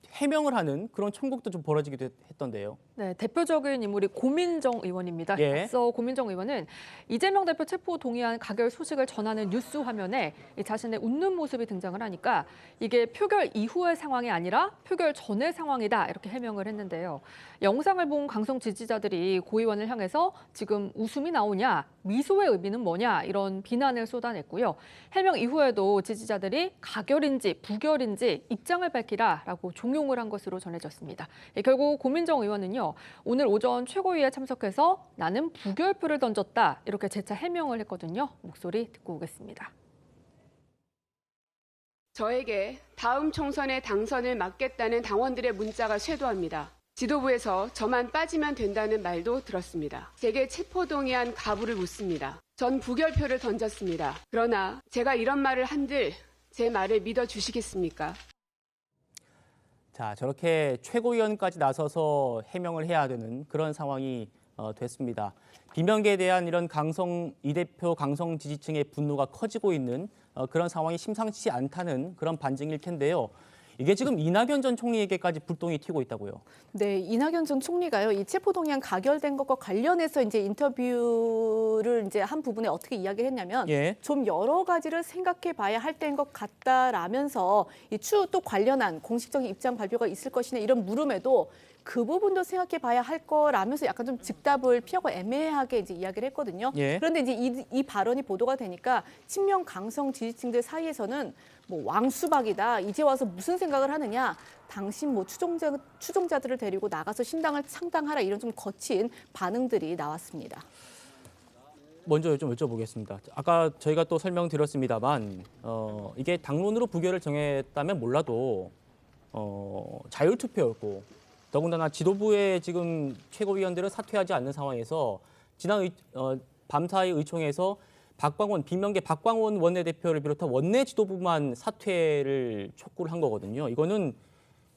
해명을 하는 그런 총국도 좀 벌어지기도 했던데요. 네, 대표적인 인물이 고민정 의원입니다. 예. 앞서 고민정 의원은 이재명 대표 체포 동의안 가결 소식을 전하는 뉴스 화면에 자신의 웃는 모습이 등장을 하니까 이게 표결 이후의 상황이 아니라 표결 전의 상황이다 이렇게 해명을 했는데요. 영상을 본 강성 지지자들이 고 의원을 향해서 지금 웃음이 나오냐, 미소의 의미는 뭐냐 이런 비난을 쏟아냈고요. 해명 이후에도 지지자들이 가결인지 부결인지 입장을 밝히라라고 종용을 한 것으로 전해졌습니다. 결국 고민정 의원은요. 오늘 오전 최고위에 참석해서 나는 부결표를 던졌다 이렇게 재차 해명을 했거든요. 목소리 듣고 오겠습니다. 저에게 다음 총선에 당선을 막겠다는 당원들의 문자가 쇄도합니다. 지도부에서 저만 빠지면 된다는 말도 들었습니다. 제게 체포동의안 가부를 묻습니다. 전 부결표를 던졌습니다. 그러나 제가 이런 말을 한들 제 말을 믿어주시겠습니까? 자, 저렇게 최고위원까지 나서서 해명을 해야 되는 그런 상황이 됐습니다. 비명계에 대한 이런 강성 이 대표 강성 지지층의 분노가 커지고 있는 그런 상황이 심상치 않다는 그런 반증일 텐데요. 이게 지금 이낙연 전 총리에게까지 불똥이 튀고 있다고요. 네, 이낙연 전 총리가요. 이 체포동의안 가결된 것과 관련해서 이제 인터뷰를 이제 한 부분에 어떻게 이야기를 했냐면 좀 여러 가지를 생각해 봐야 할 때인 것 같다라면서 이 추후 또 관련한 공식적인 입장 발표가 있을 것이냐 이런 물음에도 그 부분도 생각해 봐야 할 거라면서 약간 좀 즉답을 피하고 애매하게 이제 이야기를 했거든요. 그런데 이제 이 발언이 보도가 되니까 친명 강성 지지층들 사이에서는 뭐 왕수박이다. 이제 와서 무슨 생각을 하느냐. 당신 뭐 추종자들을 데리고 나가서 신당을 창당하라 이런 좀 거친 반응들이 나왔습니다. 먼저 좀 여쭤보겠습니다. 아까 저희가 또 설명드렸습니다만 이게 당론으로 부결을 정했다면 몰라도 자율투표였고 더군다나 지도부의 지금 최고위원들은 사퇴하지 않는 상황에서 지난 밤사이 의총에서 비명계 박광원 원내대표를 비롯한 원내 지도부만 사퇴를 촉구를 한 거거든요. 이거는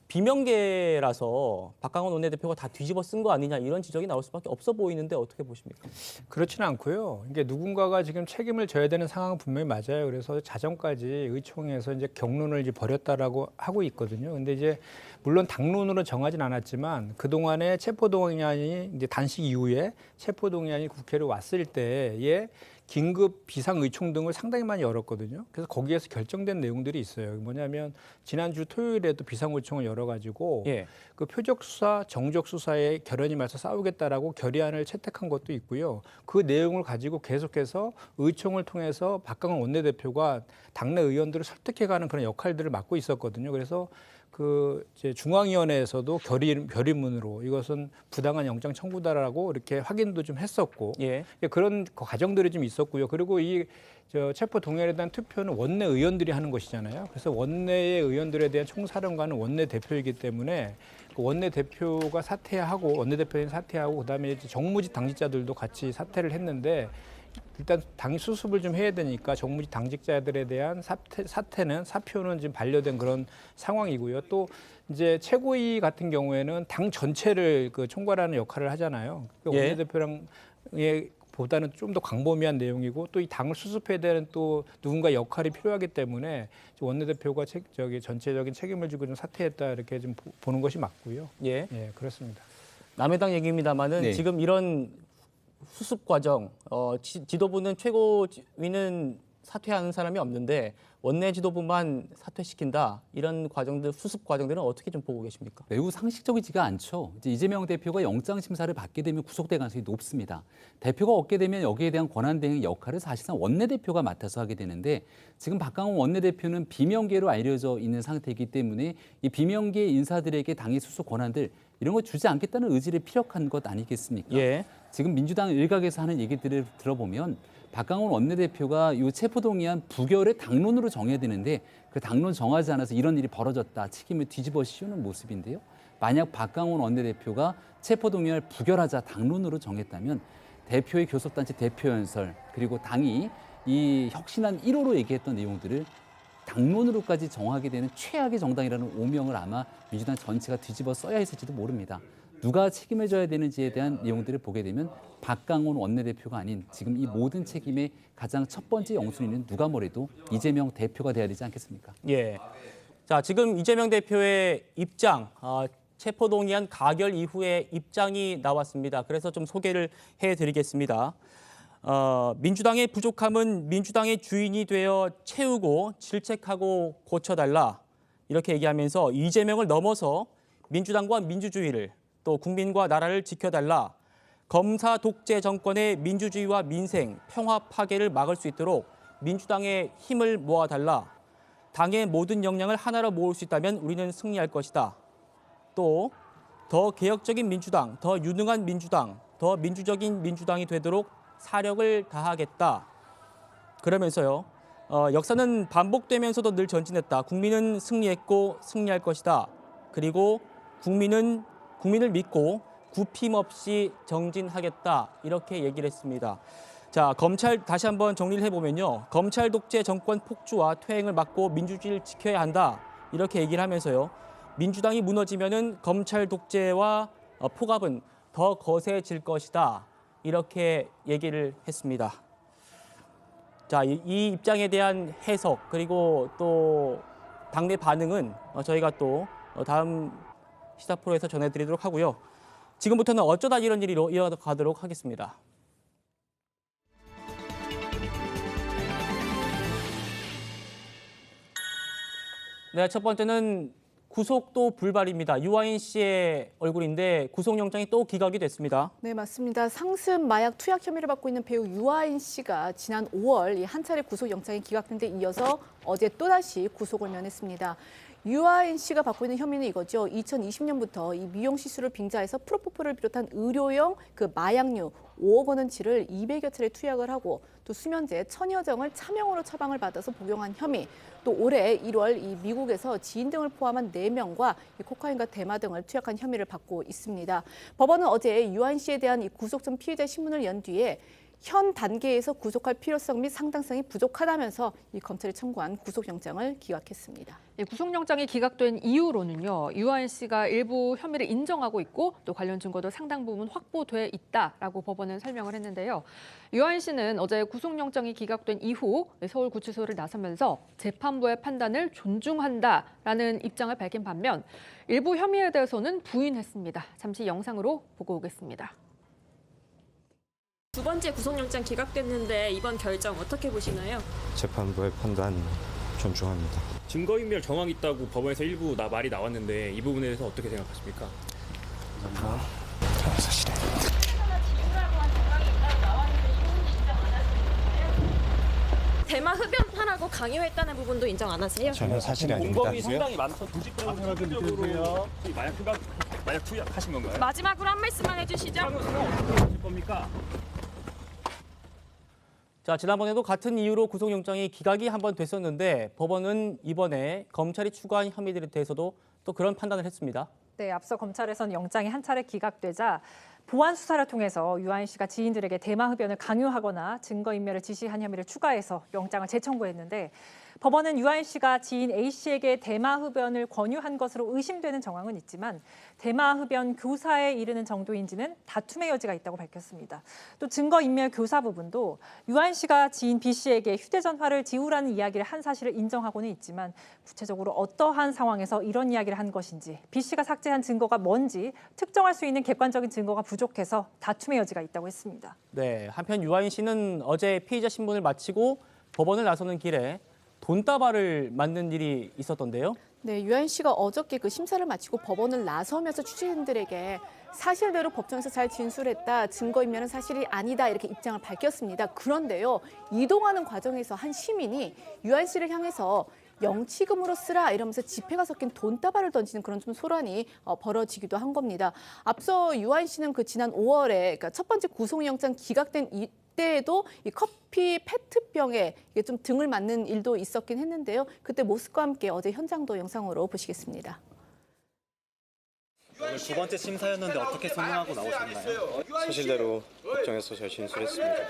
비명계라서 박광원 원내대표가 다 뒤집어 쓴 거 아니냐 이런 지적이 나올 수밖에 없어 보이는데 어떻게 보십니까? 그렇지는 않고요. 이게 누군가가 지금 책임을 져야 되는 상황은 분명히 맞아요. 그래서 자정까지 의총에서 이제 격론을 이제 벌였다라고 하고 있거든요. 근데 이제 물론 당론으로 정하진 않았지만 그동안에 체포동의안이 이제 단식 이후에 체포동의안이 국회로 왔을 때에 긴급 비상의총 등을 상당히 많이 열었거든요. 그래서 거기에서 결정된 내용들이 있어요. 뭐냐면 지난주 토요일에도 비상의총을 열어가지고 그 표적수사, 정적수사에 결연이 맞서 싸우겠다라고 결의안을 채택한 것도 있고요. 그 내용을 가지고 계속해서 의총을 통해서 박광원 원내대표가 당내 의원들을 설득해가는 그런 역할들을 맡고 있었거든요. 그래서 그 이제 중앙위원회에서도 결의문으로 이것은 부당한 영장 청구다라고 이렇게 확인도 좀 했었고 그런 과정들이 좀 있었고요. 그리고 이 체포 동의안에 대한 투표는 원내 의원들이 하는 것이잖아요. 그래서 원내의 의원들에 대한 총사령관은 원내 대표이기 때문에 그 원내 대표가 사퇴하고 원내대표는 사퇴하고 그다음에 이제 정무직 당직자들도 같이 사퇴를 했는데. 일단 당 수습을 좀 해야 되니까 정무직 당직자들에 대한 사표는 지금 반려된 그런 상황이고요. 또 이제 최고위 같은 경우에는 당 전체를 그 총괄하는 역할을 하잖아요. 원내대표랑의 보다는 좀 더 광범위한 내용이고 또 이 당을 수습해야 되는 또 누군가 역할이 필요하기 때문에 원내대표가 전체적인 책임을 지고 좀 사퇴했다 이렇게 좀 보는 것이 맞고요. 그렇습니다. 남의 당 얘기입니다만은 지금 이런 수습 과정, 지도부는 최고위는 사퇴하는 사람이 없는데 원내 지도부만 사퇴시킨다. 이런 과정들, 수습 과정들은 어떻게 좀 보고 계십니까? 매우 상식적이지가 않죠. 이제 이재명 대표가 영장 심사를 받게 되면 구속될 가능성이 높습니다. 대표가 얻게 되면 여기에 대한 권한 대행 역할을 사실상 원내대표가 맡아서 하게 되는데 지금 박광원 원내대표는 비명계로 알려져 있는 상태이기 때문에 이 비명계 인사들에게 당의 수습 권한들 이런 거 주지 않겠다는 의지를 피력한 것 아니겠습니까? 예. 지금 민주당 일각에서 하는 얘기들을 들어보면 박강원 원내대표가 이 체포동의안 부결을 당론으로 정해야 되는데 그 당론 정하지 않아서 이런 일이 벌어졌다. 책임을 뒤집어 씌우는 모습인데요. 만약 박강원 원내대표가 체포동의안을 부결하자 당론으로 정했다면 대표의 교섭단체 대표연설 그리고 당이 이 혁신안 1호로 얘기했던 내용들을 당론으로까지 정하게 되는 최악의 정당이라는 오명을 아마 민주당 전체가 뒤집어 써야 했을지도 모릅니다. 누가 책임을 져야 되는지에 대한 내용들을 보게 되면 박강원 원내대표가 아닌 지금 이 모든 책임의 가장 첫 번째 영순위는 누가 뭐래도 이재명 대표가 돼야 되지 않겠습니까? 예. 자, 지금 이재명 대표의 입장, 체포동의안 가결 이후의 입장이 나왔습니다. 그래서 좀 소개를 해드리겠습니다. 민주당의 부족함은 민주당의 주인이 되어 채우고 질책하고 고쳐달라. 이렇게 얘기하면서 이재명을 넘어서 민주당과 민주주의를 또 국민과 나라를 지켜달라. 검사 독재 정권의 민주주의와 민생, 평화 파괴를 막을 수 있도록 민주당의 힘을 모아달라. 당의 모든 역량을 하나로 모을 수 있다면 우리는 승리할 것이다. 또 더 개혁적인 민주당, 더 유능한 민주당, 더 민주적인 민주당이 되도록 사력을 다하겠다. 그러면서요. 역사는 반복되면서도 늘 전진했다. 국민은 승리했고 승리할 것이다. 그리고 국민을 믿고 굽힘없이 정진하겠다. 이렇게 얘기를 했습니다. 자, 검찰 다시 한번 정리를 해보면요. 검찰 독재 정권 폭주와 퇴행을 막고 민주주의를 지켜야 한다. 이렇게 얘기를 하면서요. 민주당이 무너지면은 검찰 독재와 폭압은 더 거세질 것이다. 이렇게 얘기를 했습니다. 자, 이 입장에 대한 해석 그리고 또 당내 반응은 저희가 또 다음 시사 프로에서 전해드리도록 하고요. 지금부터는 어쩌다 이런 일이로 이어가도록 하겠습니다. 네, 첫 번째는 구속도 불발입니다. 유아인 씨의 얼굴인데 구속영장이 또 기각이 됐습니다. 네, 맞습니다. 상습 마약 투약 혐의를 받고 있는 배우 유아인 씨가 지난 5월 한 차례 구속영장이 기각된 데 이어서 어제 또다시 구속을 면했습니다. 유아인 씨가 받고 있는 혐의는 이거죠. 2020년부터 이 미용 시술을 빙자해서 프로포폴을 비롯한 의료용 그 마약류 5억 원어치를 200여 차례 투약을 하고 또 수면제 천여정을 차명으로 처방을 받아서 복용한 혐의, 또 올해 1월 이 미국에서 지인 등을 포함한 4명과 코카인과 대마 등을 투약한 혐의를 받고 있습니다. 법원은 어제 유아인 씨에 대한 이 구속 전 피의자 신문을 연 뒤에 현 단계에서 구속할 필요성 및 상당성이 부족하다면서 이 검찰이 청구한 구속영장을 기각했습니다. 구속영장이 기각된 이유로는요. 유아인 씨가 일부 혐의를 인정하고 있고 또 관련 증거도 상당 부분 확보돼 있다라고 법원은 설명을 했는데요. 유아인 씨는 어제 구속영장이 기각된 이후 서울구치소를 나서면서 재판부의 판단을 존중한다라는 입장을 밝힌 반면 일부 혐의에 대해서는 부인했습니다. 잠시 영상으로 보고 오겠습니다. 두 번째 구속영장 기각됐는데 이번 결정 어떻게 보시나요? 재판부의 판단 존중합니다. 증거인멸 정황이 있다고 법원에서 일부 말이 나왔는데 이 부분에 대해서 어떻게 생각하십니까? 사실은 대마 흡연하라고 강요했다는 부분도 인정 안 하세요? 저는 사실이 아닙니다. 공범이 상당히 많아서 조직적으로 마약 투약하신 건가요? 마지막으로 한 말씀만 해주시죠. 하실 겁니까? 자, 지난번에도 같은 이유로 구속영장이 기각이 한번 됐었는데 법원은 이번에 검찰이 추가한 혐의들에 대해서도 또 그런 판단을 했습니다. 네, 앞서 검찰에서는 영장이 한 차례 기각되자 보완 수사를 통해서 유아인 씨가 지인들에게 대마 흡연을 강요하거나 증거인멸을 지시한 혐의를 추가해서 영장을 재청구했는데 법원은 유아인 씨가 지인 A 씨에게 대마 흡연을 권유한 것으로 의심되는 정황은 있지만 대마 흡연 교사에 이르는 정도인지는 다툼의 여지가 있다고 밝혔습니다. 또 증거인멸 교사 부분도 유아인 씨가 지인 B 씨에게 휴대전화를 지우라는 이야기를 한 사실을 인정하고는 있지만 구체적으로 어떠한 상황에서 이런 이야기를 한 것인지 B 씨가 삭제한 증거가 뭔지 특정할 수 있는 객관적인 증거가 부족해서 다툼의 여지가 있다고 했습니다. 네, 한편 유아인 씨는 어제 피의자 신문을 마치고 법원을 나서는 길에 돈다발을 맞는 일이 있었던데요. 네, 유아인 씨가 어저께 그 심사를 마치고 법원을 나서면서 취재진들에게 사실대로 법정에서 잘 진술했다, 증거인멸은 사실이 아니다 이렇게 입장을 밝혔습니다. 그런데요, 이동하는 과정에서 한 시민이 유아인 씨를 향해서 영치금으로 쓰라 이러면서 지폐가 섞인 돈다발을 던지는 그런 좀 소란이 벌어지기도 한 겁니다. 앞서 유한 씨는 그 지난 5월에 그러니까 첫 번째 구속영장 기각된 이때에도 이 커피 페트병에 이게 좀 등을 맞는 일도 있었긴 했는데요. 그때 모습과 함께 어제 현장도 영상으로 보시겠습니다. 오늘 두 번째 심사였는데 어떻게 설명하고 나오셨나요? 사실대로 법정에서 잘 진술했습니다.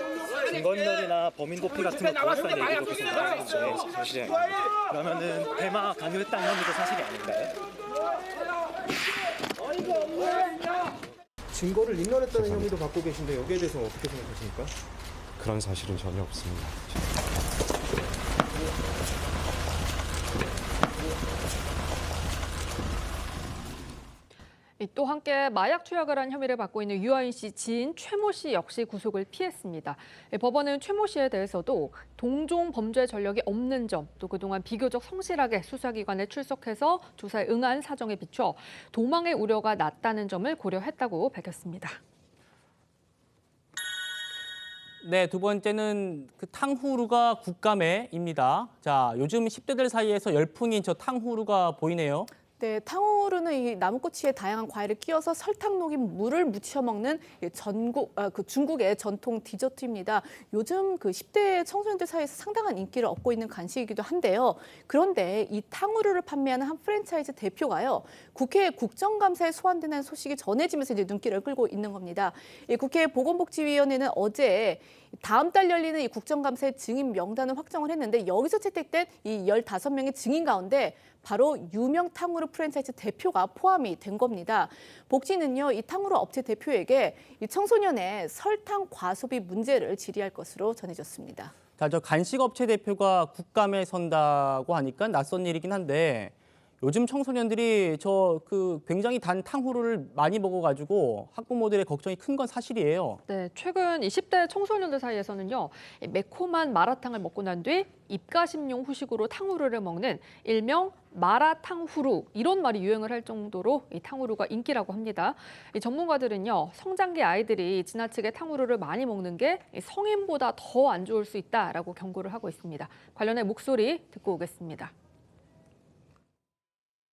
증거인멸이나 범인 도피 같은 거 도왔다는 얘기도 계속 나오는데 사실이 아닙니다. 그러면은 대마 강요했다는 혐의도 사실이 아닌가요? 증거를 인멸했다는 혐의도 받고 계신데 여기에 대해서 어떻게 생각하십니까? 그런 사실은 전혀 없습니다. 또 함께 마약 투약을 한 혐의를 받고 있는 유아인 씨 지인 최모 씨 역시 구속을 피했습니다. 법원은 최모 씨에 대해서도 동종 범죄 전력이 없는 점, 또 그동안 비교적 성실하게 수사기관에 출석해서 조사에 응한 사정에 비춰 도망의 우려가 낮다는 점을 고려했다고 밝혔습니다. 네, 두 번째는 그 탕후루가 국감회입니다. 자, 요즘 10대들 사이에서 열풍인 저 탕후루가 보이네요. 네, 탕후루는 이 나무꼬치에 다양한 과일을 끼워서 설탕 녹인 물을 무쳐 먹는 중국의 전통 디저트입니다. 요즘 그 10대 청소년들 사이에서 상당한 인기를 얻고 있는 간식이기도 한데요. 그런데 이 탕후루를 판매하는 한 프랜차이즈 대표가요, 국회 국정감사에 소환되는 소식이 전해지면서 이제 눈길을 끌고 있는 겁니다. 이 국회 보건복지위원회는 어제 다음 달 열리는 이 국정감사의 증인 명단을 확정을 했는데 여기서 채택된 이 15명의 증인 가운데 바로 유명 탕후루 프랜차이즈 대표가 포함이 된 겁니다. 복지는요, 이 탕후루 업체 대표에게 이 청소년의 설탕 과소비 문제를 질의할 것으로 전해졌습니다. 자, 저 간식업체 대표가 국감에 선다고 하니까 낯선 일이긴 한데 요즘 청소년들이 굉장히 단 탕후루를 많이 먹어가지고 학부모들의 걱정이 큰 건 사실이에요. 네, 최근 20대 청소년들 사이에서는요, 매콤한 마라탕을 먹고 난 뒤 입가심용 후식으로 탕후루를 먹는 일명 마라탕후루, 이런 말이 유행을 할 정도로 이 탕후루가 인기라고 합니다. 이 전문가들은요, 성장기 아이들이 지나치게 탕후루를 많이 먹는 게 성인보다 더 안 좋을 수 있다라고 경고를 하고 있습니다. 관련해 목소리 듣고 오겠습니다.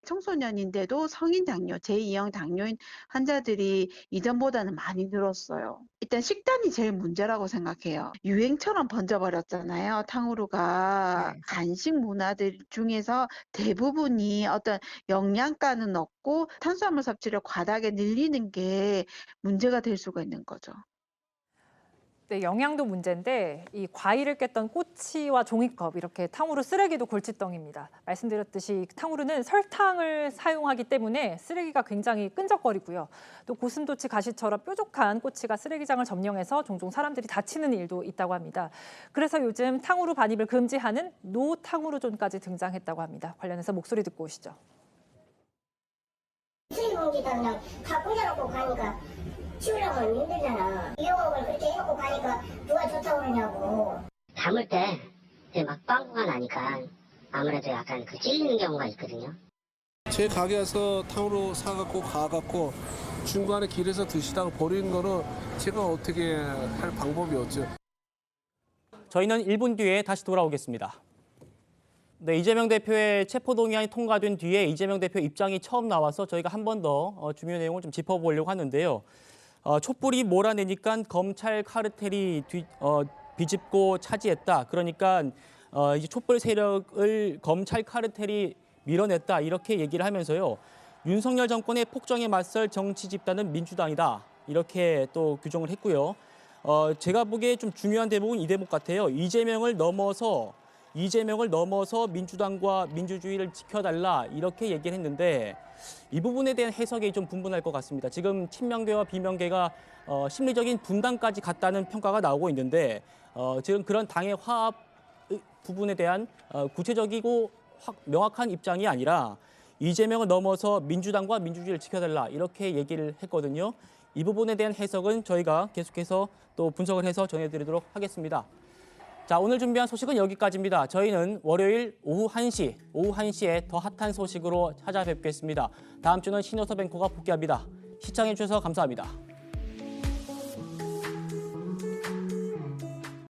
청소년인데도 성인 당뇨, 제2형 당뇨인 환자들이 이전보다는 많이 늘었어요. 일단 식단이 제일 문제라고 생각해요. 유행처럼 번져버렸잖아요, 탕후루가. 간식 문화들 중에서 대부분이 어떤 영양가는 없고 탄수화물 섭취를 과다하게 늘리는 게 문제가 될 수가 있는 거죠. 네, 영양도 문제인데 이 과일을 깼던 꼬치와 종이컵, 이렇게 탕후루 쓰레기도 골칫덩입니다. 말씀드렸듯이 탕후루는 설탕을 사용하기 때문에 쓰레기가 굉장히 끈적거리고요. 또 고슴도치 가시처럼 뾰족한 꼬치가 쓰레기장을 점령해서 종종 사람들이 다치는 일도 있다고 합니다. 그래서 요즘 탕후루 반입을 금지하는 노 탕후루존까지 등장했다고 합니다. 관련해서 목소리 듣고 오시죠. 수입공기다 그냥 다 꽂아놓고 가니까 치우려고 하면 힘들잖아. 이용업을 그렇게 해놓고 가니까 누가 좋다고 그러냐고. 담을 때 막 빵꾸가 나니까 아무래도 약간 찔리는 경우가 있거든요. 제 가게 와서 탕후루 사갖고 가갖고 중간에 길에서 드시다가 버리는 거는 제가 어떻게 할 방법이 없죠. 저희는 1분 뒤에 다시 돌아오겠습니다. 네, 이재명 대표의 체포동의안이 통과된 뒤에 이재명 대표 입장이 처음 나와서 저희가 한 번 더 중요 내용을 좀 짚어보려고 하는데요. 촛불이 몰아내니까 검찰 카르텔이 비집고 차지했다. 그러니까 이제 촛불 세력을 검찰 카르텔이 밀어냈다. 이렇게 얘기를 하면서요. 윤석열 정권의 폭정에 맞설 정치 집단은 민주당이다. 이렇게 또 규정을 했고요. 제가 보기에 좀 중요한 대목은 이 대목 같아요. 이재명을 넘어서 민주당과 민주주의를 지켜달라, 이렇게 얘기를 했는데 이 부분에 대한 해석이 좀 분분할 것 같습니다. 지금 친명계와 비명계가 심리적인 분단까지 갔다는 평가가 나오고 있는데 지금 그런 당의 화합 부분에 대한 구체적이고 명확한 입장이 아니라 이재명을 넘어서 민주당과 민주주의를 지켜달라, 이렇게 얘기를 했거든요. 이 부분에 대한 해석은 저희가 계속해서 또 분석을 해서 전해드리도록 하겠습니다. 자, 오늘 준비한 소식은 여기까지입니다. 저희는 월요일 오후 1시에 더 핫한 소식으로 찾아뵙겠습니다. 다음 주는 신효섭 앵커가 복귀합니다. 시청해주셔서 감사합니다.